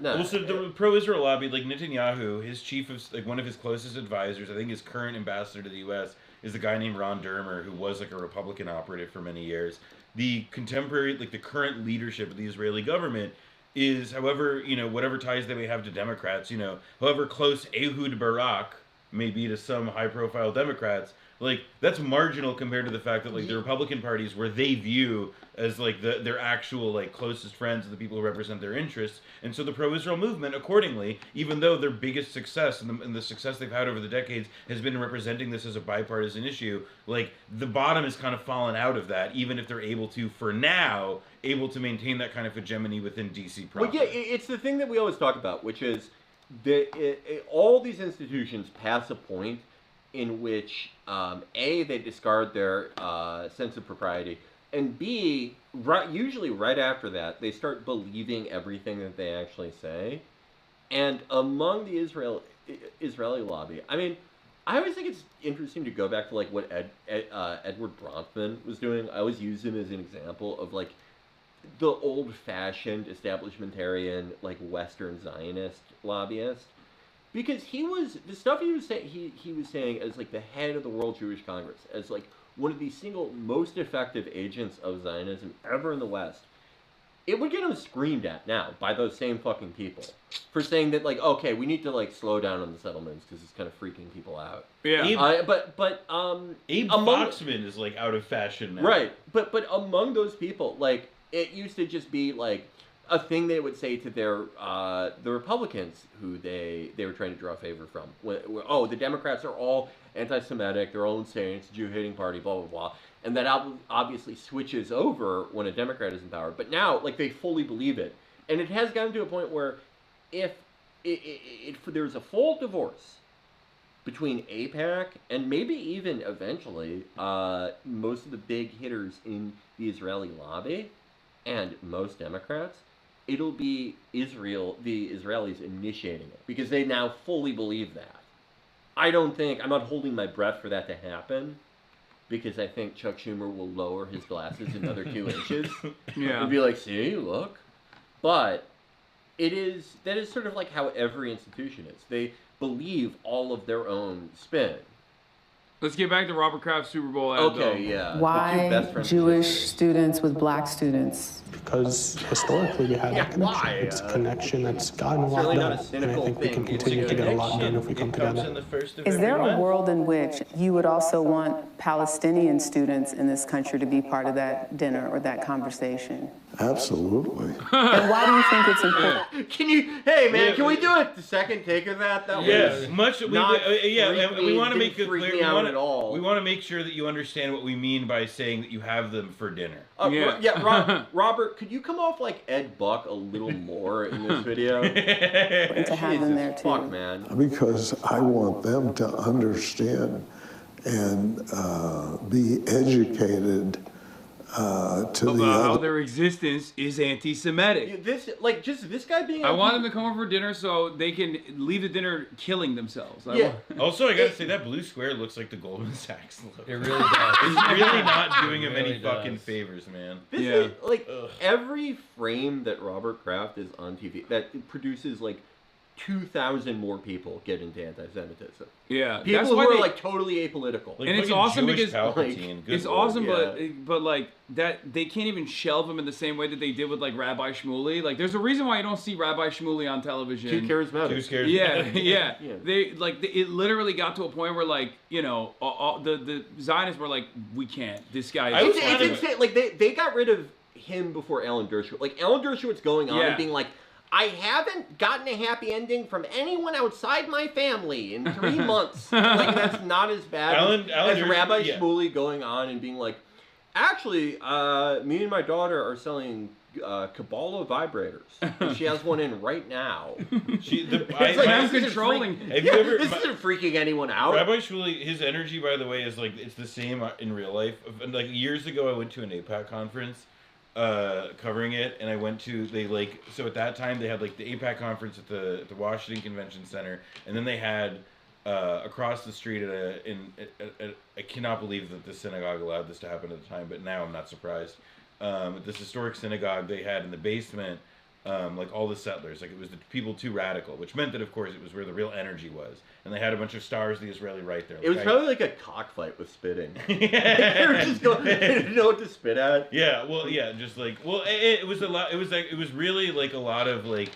Speaker 5: Also, the pro-Israel lobby, like Netanyahu, his chief of, like one of his closest advisors, I think his current ambassador to the U.S. is a guy named Ron Dermer, who was like a Republican operative for many years. The contemporary, like the current leadership of the Israeli government is, however, whatever ties they may have to Democrats, however close Ehud Barak may be to some high-profile Democrats, like that's marginal compared to the fact that like the Republican parties, where they view as like their actual like closest friends and the people who represent their interests, and so the pro-Israel movement, accordingly, even though their biggest success and the success they've had over the decades has been representing this as a bipartisan issue, like the bottom has kind of fallen out of that, even if they're able to, for now, maintain that kind of hegemony within DC proper.
Speaker 4: Well, yeah, it's the thing that we always talk about, which is all these institutions pass a point in which A, they discard their sense of propriety, and B, usually right after that, they start believing everything that they actually say. And among the Israeli lobby, I mean, I always think it's interesting to go back to like what Edward Bronfman was doing. I always use him as an example of like the old-fashioned establishmentarian, like Western Zionist lobbyist. Because the stuff he was saying, he was saying as like the head of the World Jewish Congress, as like one of the single most effective agents of Zionism ever in the West, it would get him screamed at now by those same fucking people for saying that like, okay, we need to like slow down on the settlements because it's kind of freaking people out.
Speaker 5: Yeah.
Speaker 4: Abe
Speaker 5: Foxman is like out of fashion now.
Speaker 4: Right. But among those people, like it used to just be like a thing they would say to their the Republicans who they were trying to draw favor from. The Democrats are all anti-Semitic, they're all insane, it's a Jew-hating party, blah, blah, blah. And that obviously switches over when a Democrat is in power. But now, like, they fully believe it. And it has gotten to a point where if there's a full divorce between AIPAC and maybe even eventually most of the big hitters in the Israeli lobby and most Democrats, it'll be the Israelis initiating it because they now fully believe that. I'm not holding my breath for that to happen because I think Chuck Schumer will lower his glasses another 2 inches.
Speaker 3: Yeah.
Speaker 4: And be like, see, look. But that is sort of like how every institution is. They believe all of their own spin.
Speaker 3: Let's get back to Robert Kraft's Super Bowl ad,
Speaker 4: Okay,
Speaker 3: though.
Speaker 4: yeah.
Speaker 11: Why Jewish students with black students?
Speaker 20: Because historically we had that connection. It's a connection that's gotten a lot done. And I think we can continue to get a lot done if we come together.
Speaker 11: Is there a world in which you would also want Palestinian students in this country to be part of that dinner or that conversation?
Speaker 14: Absolutely.
Speaker 11: And why do you think it's important?
Speaker 4: Can we do the second take of that? That was
Speaker 5: we want to make it clear. We
Speaker 4: want
Speaker 5: to make sure that you understand what we mean by saying that you have them for dinner.
Speaker 4: Robert, could you come off like Ed Buck a little more in this video?
Speaker 11: To have them there too.
Speaker 4: Fuck, man.
Speaker 14: Because I want them to understand and be educated
Speaker 3: how their existence is anti-Semitic.
Speaker 4: This guy being.
Speaker 3: I want them to come over for dinner so they can leave the dinner killing themselves.
Speaker 5: Also, I gotta say that blue square looks like the Goldman Sachs logo.
Speaker 16: It really does.
Speaker 5: It's really not doing him
Speaker 16: really
Speaker 5: any fucking favors, man.
Speaker 4: This is, every frame that Robert Kraft is on TV that produces like 2,000 more people get into anti-Semitism.
Speaker 3: Yeah,
Speaker 4: people
Speaker 3: that's
Speaker 4: who
Speaker 3: why
Speaker 4: are
Speaker 3: they,
Speaker 4: like totally apolitical.
Speaker 3: And it's awesome because
Speaker 4: it's
Speaker 3: awesome, but like that they can't even shelve him in the same way that they did with like Rabbi Shmuley. Like, there's a reason why you don't see Rabbi Shmuley on television.
Speaker 4: Too charismatic.
Speaker 3: Yeah. They it literally got to a point where like the Zionists were like, we can't. This guy.
Speaker 4: It's insane. Like they got rid of him before Alan Dershowitz. Like Alan Dershowitz going on and being like, I haven't gotten a happy ending from anyone outside my family in 3 months. Like, that's not as bad as Rabbi Shmuley going on and being like, actually, me and my daughter are selling Kabbalah vibrators. And she has one in right now.
Speaker 3: I'm controlling.
Speaker 4: This isn't freaking anyone out.
Speaker 5: Rabbi Shmuley, his energy, by the way, is like, it's the same in real life. Like, years ago, I went to an APAC conference. Covering it, and I went to so at that time they had like the APAC conference at the Washington Convention Center, and then they had across the street I cannot believe that the synagogue allowed this to happen at the time, but now I'm not surprised. At this historic synagogue they had in the basement, like all the settlers, like it was the people too radical, which meant that of course it was where the real energy was, and they had a bunch of stars of the Israeli right there. Like,
Speaker 4: it was probably like a cockfight with spitting. They were just going, they didn't know what to spit at.
Speaker 5: Yeah, well, yeah, just like, well, it was a lot. It was like, it was really like a lot of like,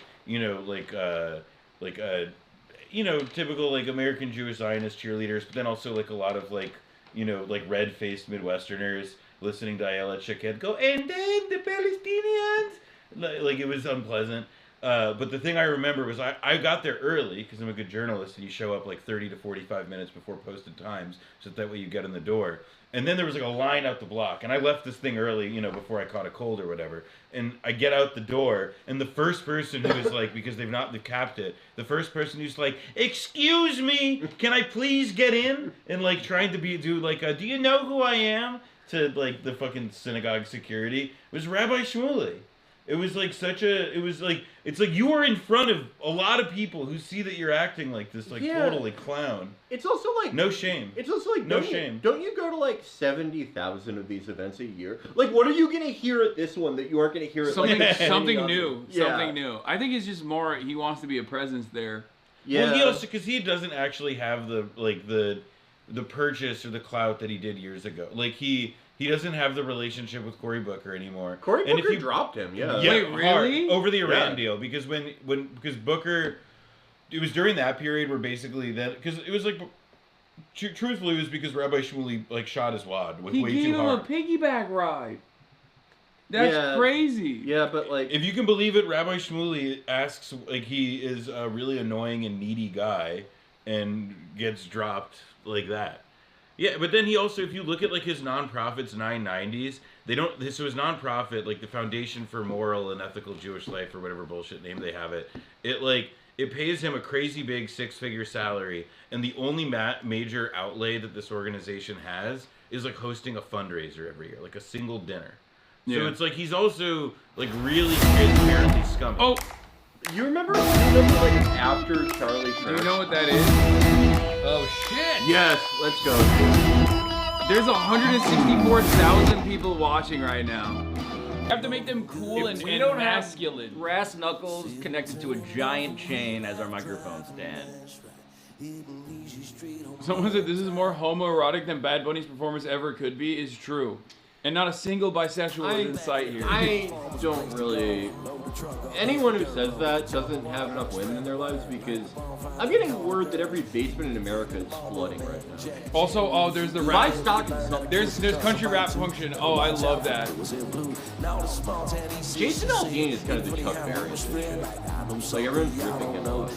Speaker 5: typical like American Jewish Zionist cheerleaders, but then also like a lot of like, like red-faced Midwesterners listening to Ayelet Shaked go, and then the Palestinians. Like it was unpleasant. But the thing I remember was I got there early because I'm a good journalist, and you show up like 30 to 45 minutes before posted times, so that way you get in the door. And then there was like a line out the block, and I left this thing early, before I caught a cold or whatever. And I get out the door, and the first person who is like, because they've capped it, the first person who's like, "Excuse me, can I please get in?" And like trying to do like, "Do you know who I am?" to like the fucking synagogue security was Rabbi Shmuley. It was like it's like you are in front of a lot of people who see that you're acting like this, like totally clown.
Speaker 4: It's also like
Speaker 5: no shame.
Speaker 4: It's also like
Speaker 5: no shame.
Speaker 4: Don't you go to like 70,000 of these events a year? Like, what are you gonna hear at this one that you aren't gonna hear at
Speaker 3: something
Speaker 4: like
Speaker 3: new?
Speaker 4: Yeah.
Speaker 3: Something new. I think it's just more he wants to be a presence there.
Speaker 5: Yeah. Well, he also because he doesn't actually have the purchase or the clout that he did years ago. Like he doesn't have the relationship with Cory Booker anymore.
Speaker 4: Cory Booker dropped him, yeah.
Speaker 3: Wait, really?
Speaker 5: Over the Iran deal, because because Booker, it was during that period where basically because it was like, truthfully, it was because Rabbi Shmuley like shot his wad way too hard.
Speaker 3: He gave him a piggyback ride. That's crazy.
Speaker 4: Yeah, but like,
Speaker 5: if you can believe it, Rabbi Shmuley asks, like, he is a really annoying and needy guy, and gets dropped like that. Yeah, but then he also, if you look at like his nonprofits, 990s, so his nonprofit, like the Foundation for Moral and Ethical Jewish Life or whatever bullshit name they have it pays him a crazy big 6-figure salary, and the only major outlay that this organization has is like hosting a fundraiser every year, like a single dinner. Yeah. So it's like he's also like really transparently scummy.
Speaker 3: Oh,
Speaker 4: you remember like after Charlie Kirk?
Speaker 3: Do you know what that is?
Speaker 10: Oh shit!
Speaker 4: Yes, let's go.
Speaker 3: There's 164,000 people watching right now. I have to make them cool and masculine.
Speaker 10: Have brass knuckles connected to a giant chain as our microphone stand.
Speaker 3: Someone said this is more homoerotic than Bad Bunny's performance ever could be. Is true. And not a single bisexual is in sight here.
Speaker 4: I don't really... Anyone who says that doesn't have enough women in their lives, because I'm getting word that every basement in America is flooding right now.
Speaker 3: Also, there's the rap.
Speaker 4: My stock is something.
Speaker 3: There's country rap function. Oh, I love that.
Speaker 4: Jason Aldean is kind of the Chuck Berry of this shit. Like, everyone's ripping him off.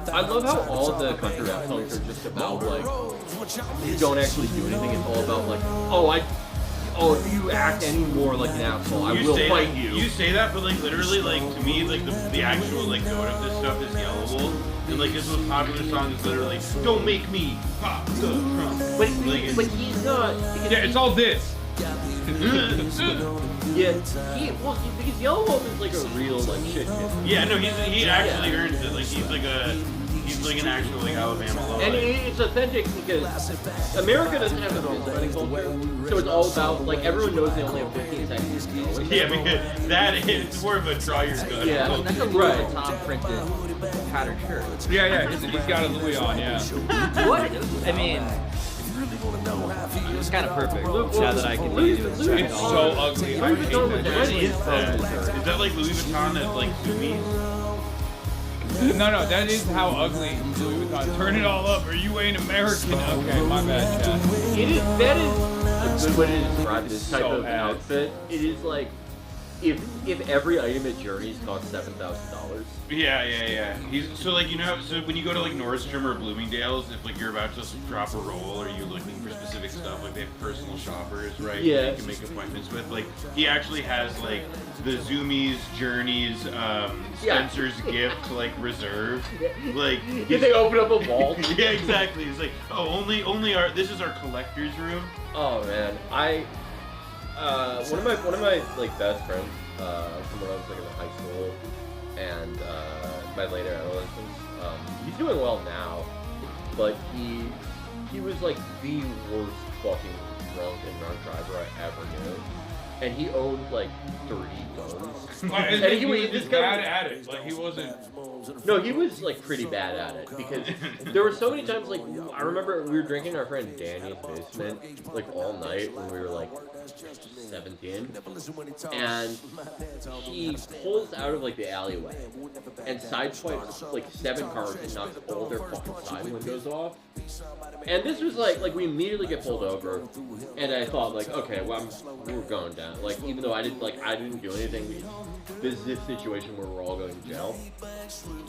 Speaker 4: I love how all the country rap songs are just about like, you don't actually do anything. It's all about like, if you act any more like an asshole, I will fight you.
Speaker 5: You say that, but like literally, like to me, like the actual like note of this stuff is Yellowable, and like his most popular song is literally "Don't Make Me Pop the Trump."
Speaker 4: But he's not.
Speaker 3: Yeah, it's all this.
Speaker 4: Yeah, because Yellow Wolf is like a real like shit kid.
Speaker 5: Yeah, no, he actually earns it. Like he's like a He's like an actual like Alabama lawyer.
Speaker 4: And it's authentic because America doesn't have a fist fighting culture, so it's all about like everyone knows they only have 15 seconds to go.
Speaker 5: Yeah, because that is more of a draw your gun.
Speaker 4: Yeah,
Speaker 10: that's a Louis Vuitton printed patterned shirt.
Speaker 3: Yeah, he's got a Louis on, yeah.
Speaker 10: What? I mean, it's kind of perfect. Now that I can do it.
Speaker 3: It's so ugly. I hate that.
Speaker 5: What is that? Is that like Louis Vuitton that like zoomies?
Speaker 3: No, that is how ugly Louis Vuitton. Turn it all up. Are you an American? Okay, my bad, Chad.
Speaker 4: That is a good way to describe this type of outfit. It is like if every item at Journeys cost $7,000.
Speaker 5: Yeah. He's so like so when you go to like Nordstrom or Bloomingdale's, if like you're about to drop a roll or you're looking for specific stuff, like they have personal shoppers, right?
Speaker 4: Yeah.
Speaker 5: That you can make appointments with. Like he actually has like the Zoomies, Journeys, Spencer's Gift, like reserved. Like
Speaker 4: did they open up a vault?
Speaker 5: Yeah, exactly. It's like only this is our collector's room.
Speaker 4: Oh man, one of my like best friends from when I was like in high school and my later adolescence. He's doing well now, but he was like the worst fucking drunk and drunk driver I ever knew, and he owned like 3 phones.
Speaker 3: And he was bad at it. Like he wasn't.
Speaker 4: No, he was like pretty bad at it because there were so many times like I remember we were drinking in our friend Danny's basement like all night when we were like 17, and he pulls out of like the alleyway and sideswipes like 7 cars and knocks all their fucking side windows off. And this was like we immediately get pulled over, and I thought like, okay, well we're going down. Like even though I didn't do anything, this is this situation where we're all going to jail.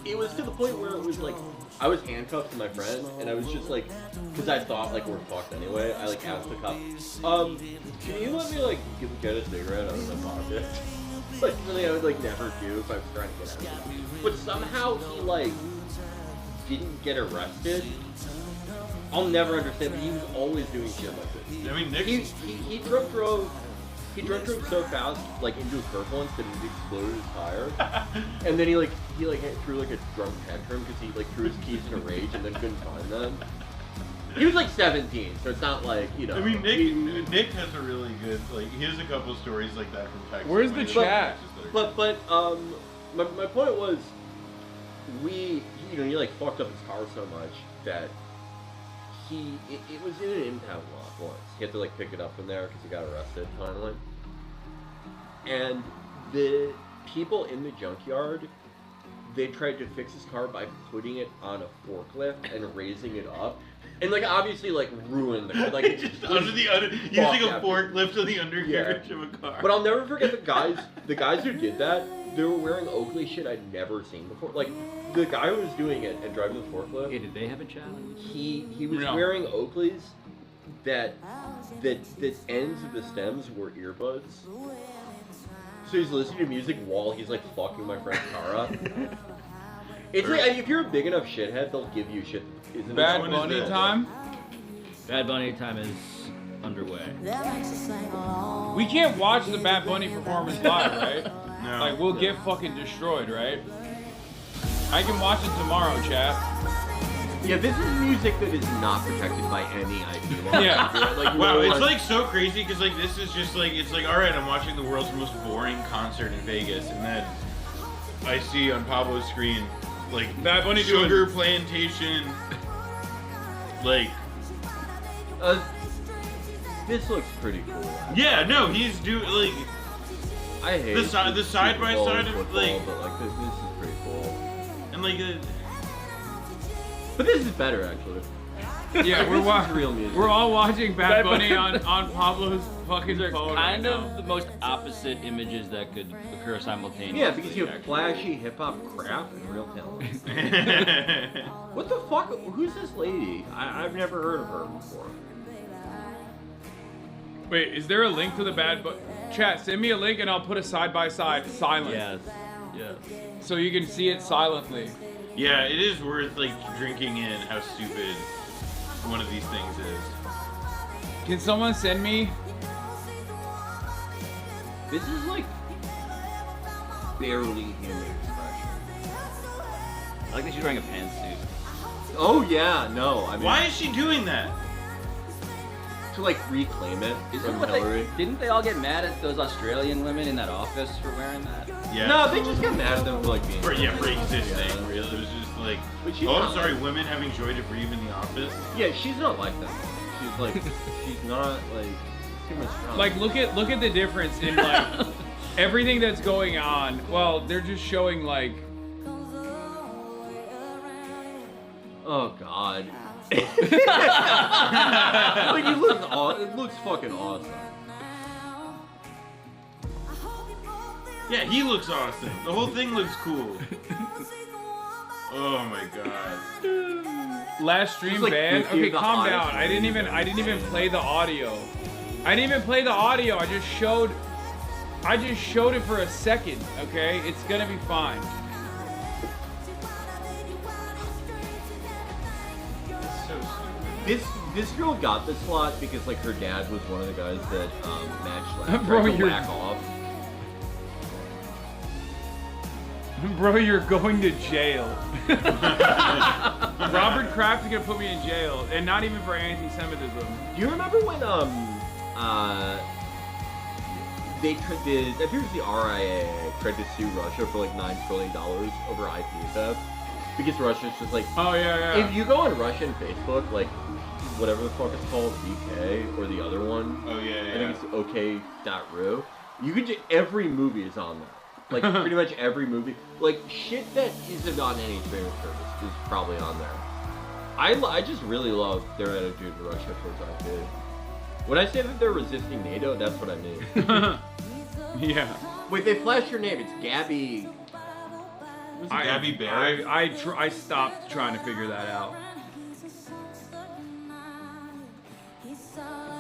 Speaker 4: It was to the point where it was like I was handcuffed to my friend, and I was just like, because I thought like we're fucked anyway. I like asked the cop, can you let me like get a cigarette out of my pocket? Like something I would like never do if I was trying to get out of it. But somehow he like didn't get arrested. I'll never understand, but he was always doing shit like this.
Speaker 5: I mean, Nick,
Speaker 4: he drunk drove so fast, like into a curb once that it exploded his tire, and then he threw like a drunk tantrum because he like threw his keys in a rage and then couldn't find them. He was like 17, so it's not like
Speaker 5: I mean, Nick has a really good he has a couple stories like that from Texas.
Speaker 3: Where's the chat?
Speaker 4: But my point was, he like fucked up his car so much that it was in an impound lot once. He had to like pick it up from there because he got arrested finally. And the people in the junkyard, they tried to fix his car by putting it on a forklift and raising it up. And like obviously like ruined the like
Speaker 5: just using a forklift on the undercarriage of a car.
Speaker 4: But I'll never forget the guys who did that. They were wearing Oakley shit I'd never seen before. Like the guy who was doing it and driving the forklift.
Speaker 10: Hey, did they have a challenge?
Speaker 4: He was wearing Oakleys that ends of the stems were earbuds. So he's listening to music while he's like fucking my friend's car up. It's like if you're a big enough shithead, they'll give you shit.
Speaker 3: Bad Bunny time?
Speaker 10: Bad Bunny time is underway.
Speaker 3: We can't watch the Bad Bunny performance live, right?
Speaker 5: No.
Speaker 3: Like, we'll get fucking destroyed, right? I can watch it tomorrow, chat.
Speaker 4: Yeah, this is music that is not protected by any IP law.
Speaker 3: Yeah.
Speaker 4: Like,
Speaker 5: wow, it's like so crazy because like this is just like it's like alright, I'm watching the world's most boring concert in Vegas, and then I see on Pablo's screen like
Speaker 3: Bad Bunny
Speaker 5: Sugar Plantation. Like,
Speaker 4: this looks pretty cool.
Speaker 5: Yeah, no, he's doing like.
Speaker 4: I hate
Speaker 5: the side by side of like.
Speaker 4: But like this is pretty cool.
Speaker 5: And like.
Speaker 4: But this is better actually.
Speaker 3: Yeah,
Speaker 4: we're watching real music.
Speaker 3: We're all watching Bad Bunny on Pablo's fucking
Speaker 10: These are
Speaker 3: phone.
Speaker 10: kind of the most opposite images that could occur simultaneously.
Speaker 4: Yeah, because you have flashy hip hop crap and real talent. What the fuck? Who's this lady? I've never heard of her before.
Speaker 3: Wait, is there a link to the Bad Bunny? Chat, send me a link and I'll put a side by side silent.
Speaker 10: Yes. Yeah.
Speaker 3: So you can see it silently.
Speaker 5: Yeah, it is worth like drinking in how stupid one of these things is.
Speaker 3: Can someone send me?
Speaker 4: This is like barely human expression.
Speaker 10: I like that she's wearing a pantsuit.
Speaker 4: Oh yeah, no. I mean,
Speaker 5: Why is she doing that?
Speaker 4: To like reclaim it from Hillary.
Speaker 10: Didn't they all get mad at those Australian women in that office for wearing that?
Speaker 5: Yeah.
Speaker 4: No, they just got mad at them for like being.
Speaker 5: For existing. Really, it was just like. I'm sorry, women having joy to breathe in the office.
Speaker 4: Yeah, she's not like that. She's like, she's not like too much drama.
Speaker 3: Like, look at the difference in like everything that's going on. Well, they're just showing like.
Speaker 4: Oh God. Like it looks fucking awesome.
Speaker 5: Yeah, he looks awesome. The whole thing looks cool. Oh my god.
Speaker 3: Last stream
Speaker 4: like
Speaker 3: ban.
Speaker 4: 50
Speaker 3: Okay,
Speaker 4: of the
Speaker 3: calm down.
Speaker 4: hottest
Speaker 3: I didn't even play the audio. I didn't even play the audio. I just showed it for a second. Okay, it's gonna be fine.
Speaker 4: This girl got this slot because like her dad was one of the guys that matched like
Speaker 3: Bro,
Speaker 4: tried to
Speaker 3: you're-
Speaker 4: whack off.
Speaker 3: Bro, you're going to jail. Robert Kraft is gonna put me in jail, and not even for anti-Semitism.
Speaker 4: Do you remember when they tried to, I think it was the RIAA tried to sue Russia for like $9 trillion over IP theft? Because Russia's just like,
Speaker 3: oh yeah.
Speaker 4: If you go on Russian Facebook, like whatever the fuck it's called, VK or the other one.
Speaker 5: Oh yeah.
Speaker 4: I think it's OK.ru. You can every movie is on there. Like pretty much every movie. Like shit that isn't on any streaming service is probably on there. I just really love their attitude to Russia towards IP. When I say that they're resisting NATO, that's what I mean.
Speaker 3: Yeah.
Speaker 4: Wait, they flashed your name. It's Gabby.
Speaker 5: Gabby Barrett?
Speaker 3: I stopped trying to figure that out.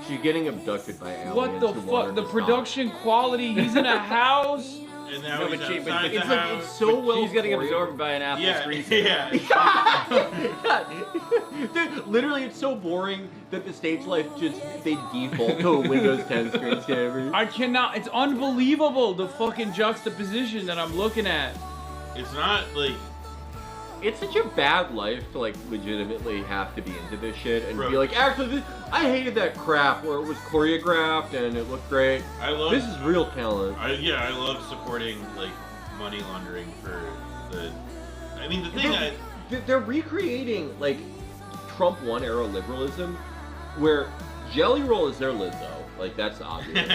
Speaker 4: She's getting abducted by aliens.
Speaker 3: What the fuck? The production quality. He's in a house.
Speaker 5: And now
Speaker 10: No,
Speaker 5: he's
Speaker 10: but she- but
Speaker 5: outside the
Speaker 10: it's like-
Speaker 5: house.
Speaker 4: It's so well.
Speaker 10: She's getting
Speaker 4: choreographed.
Speaker 10: absorbed by an Apple
Speaker 5: Yeah,
Speaker 10: screensaver.
Speaker 4: Dude, literally, it's so boring that the stage life they default to a Windows 10 screensaver.
Speaker 3: I cannot. It's unbelievable the fucking juxtaposition that I'm looking at.
Speaker 5: It's not like.
Speaker 4: It's such a bad life to like legitimately have to be into this shit and
Speaker 5: Bro.
Speaker 4: be like, actually, I hated that crap where it was choreographed and it looked great.
Speaker 5: I love.
Speaker 4: This is real talent.
Speaker 5: I love supporting like money laundering for the. I mean, the thing
Speaker 4: They're recreating like Trump 1 era liberalism, where Jelly Roll is their Lizzo. Like that's obvious.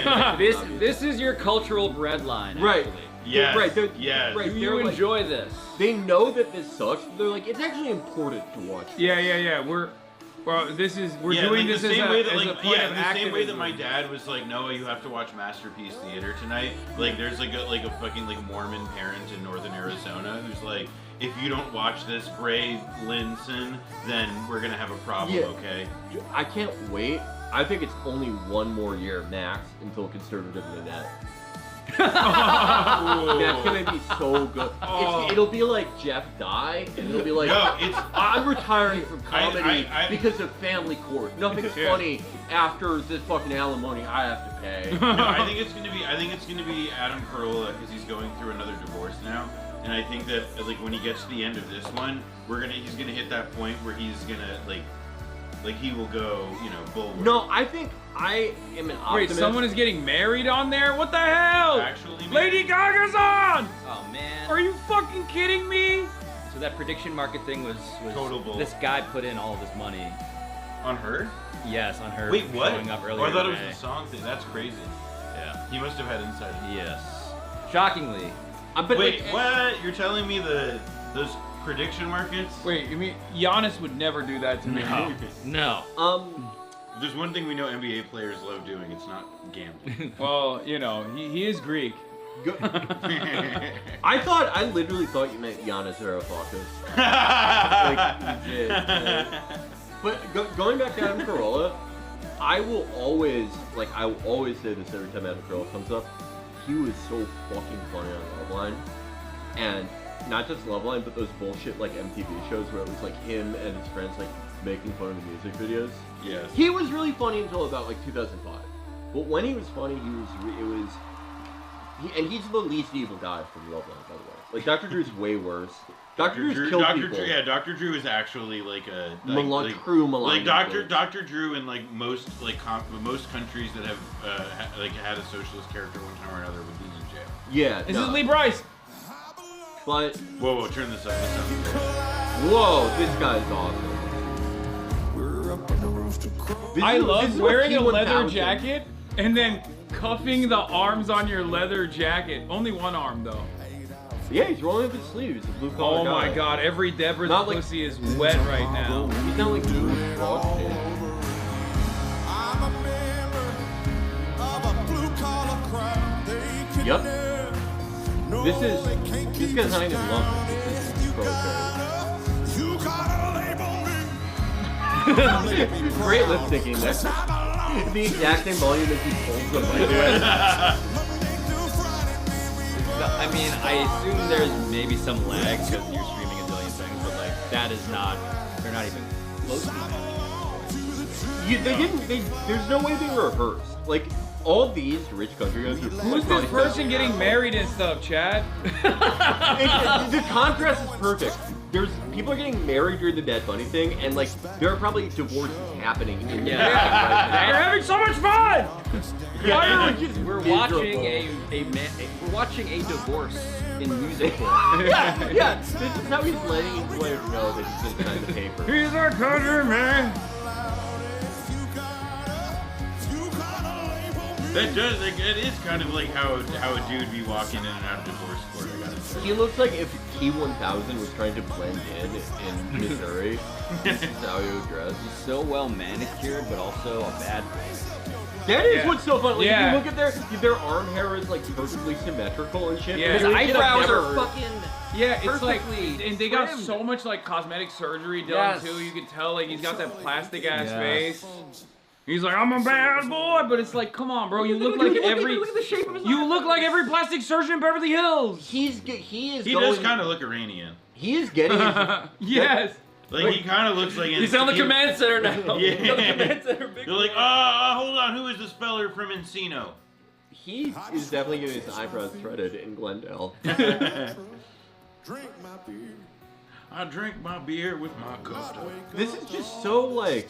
Speaker 4: Like,
Speaker 10: This is your cultural breadline.
Speaker 4: right.
Speaker 10: Actually.
Speaker 5: Yes.
Speaker 4: Right.
Speaker 5: Yes.
Speaker 4: Right.
Speaker 10: Do
Speaker 4: They're
Speaker 10: you
Speaker 4: like,
Speaker 10: enjoy this?
Speaker 4: They know that this sucks. But they're like, it's actually important to watch.
Speaker 3: Yeah. We're doing
Speaker 5: like
Speaker 3: this
Speaker 5: the
Speaker 3: as
Speaker 5: same
Speaker 3: a,
Speaker 5: way that
Speaker 3: as a
Speaker 5: like
Speaker 3: point
Speaker 5: yeah,
Speaker 3: of
Speaker 5: the same way that
Speaker 3: activism.
Speaker 5: my dad was like, Noah, you have to watch Masterpiece Theater tonight. Like, there's like a fucking like Mormon parent in northern Arizona who's like, if you don't watch this, Bray Linson, then we're gonna have a problem.
Speaker 4: Yeah.
Speaker 5: Okay.
Speaker 4: I can't wait. I think it's only one more year max until conservative Nanette. That's gonna be so good. It'll be like Jeff Dye, and it'll be like,
Speaker 5: No,
Speaker 4: I'm retiring from comedy
Speaker 5: I-
Speaker 4: because of family court. Nothing's
Speaker 5: Yeah.
Speaker 4: funny after this fucking alimony I have to pay.
Speaker 5: No, I think it's gonna be Adam Carolla because he's going through another divorce now, and I think that like when he gets to the end of this one, he's gonna hit that point where he's gonna like he will go, bulwark.
Speaker 4: No, I think I am an
Speaker 3: Wait,
Speaker 4: optimist.
Speaker 3: someone is getting married on there? What the hell?
Speaker 5: Actually,
Speaker 3: Lady Gaga's on!
Speaker 10: Oh man.
Speaker 3: Are you fucking kidding me?
Speaker 10: So that prediction market thing was
Speaker 5: Total bull.
Speaker 10: this guy put in all of his money.
Speaker 5: On her?
Speaker 10: Yes, on her.
Speaker 5: Wait, what?
Speaker 10: Showing up
Speaker 5: Oh,
Speaker 10: earlier
Speaker 5: I thought it was
Speaker 10: today.
Speaker 5: the song thing. That's crazy.
Speaker 10: Yeah.
Speaker 5: He must have had insight.
Speaker 10: Yes. Shockingly.
Speaker 5: Wait, what? You're telling me those prediction markets?
Speaker 3: Wait, you mean Giannis would never do that to me?
Speaker 10: No.
Speaker 5: There's one thing we know NBA players love doing. It's not gambling.
Speaker 3: Well, he is Greek.
Speaker 4: I literally thought you meant Giannis Varoufakis. Like, you did. But going back to Adam Carolla, I will always say this every time Adam Carolla comes up. He was so fucking funny on Loveline. And not just Loveline, but those bullshit like MTV shows where it was like him and his friends like making fun of the music videos.
Speaker 5: Yes.
Speaker 4: He was really funny until about like 2005. But when he was funny, he's the least evil guy from Love Live, by the way. Like, Dr. Drew's way worse. Dr. Drew's killed people.
Speaker 5: Dr. Drew is actually like a
Speaker 4: true malign.
Speaker 5: Like Dr. Drew in like most countries that have had a socialist character one time or another would be in jail.
Speaker 4: Yeah.
Speaker 3: This is Lee Bryce.
Speaker 4: But
Speaker 5: whoa, turn this up.
Speaker 4: Whoa, this guy's awesome.
Speaker 3: I love wearing a leather jacket and then cuffing the arms on your leather jacket. Only one arm though.
Speaker 4: Yeah, he's rolling up his sleeves. The blue collar guy.
Speaker 3: Oh my god, every Deborah's pussy is wet right now.
Speaker 4: He's not like blue frog shit. Yep. This guy's not even love. This is great lip syncing there. The exact same volume as he pulls the mic with.
Speaker 10: I mean, I assume there's maybe some lag because you're streaming a zillion things, but like that is not. They're not even close to that.
Speaker 4: There's no way they rehearsed. Like all these rich country guys.
Speaker 3: Who's this person getting married and stuff, Chad?
Speaker 4: The contrast is perfect. People are getting married during the Bad Bunny thing, and like there are probably divorces happening. Right now.
Speaker 3: They're having so much fun.
Speaker 10: We're watching a divorce in music.
Speaker 4: yeah. This is how he's letting his players know that he's gonna sign the paper.
Speaker 3: He's our country man.
Speaker 5: That does, like, it is kind of like how a dude be walking in and out of divorce court, I gotta say.
Speaker 4: He looks like if T-1000 was trying to blend in Missouri. That's how he would dress.
Speaker 10: He's so well manicured, but also a bad boy.
Speaker 4: That is what's so fun. Like, if you look at their arm hair is like perfectly symmetrical and shit.
Speaker 10: Yeah. His eyebrows are fucking.
Speaker 3: Yeah, it's like, and they got so much like cosmetic surgery done too. You can tell like he's got that plastic ass face. He's like, I'm a bad boy, but it's like, come on, bro. You look like every.
Speaker 10: Look at the shape of his
Speaker 3: You look like every plastic surgeon in Beverly Hills.
Speaker 4: He
Speaker 5: does kind of look Iranian.
Speaker 4: He is getting.
Speaker 3: Yes.
Speaker 5: Like he kind of looks like.
Speaker 16: He's on the command center now.
Speaker 5: Yeah. They're like, hold on, who is this feller from Encino?
Speaker 4: He is definitely getting his eyebrows threaded in Glendale.
Speaker 5: I drink my beer with my cup.
Speaker 4: This is just so like.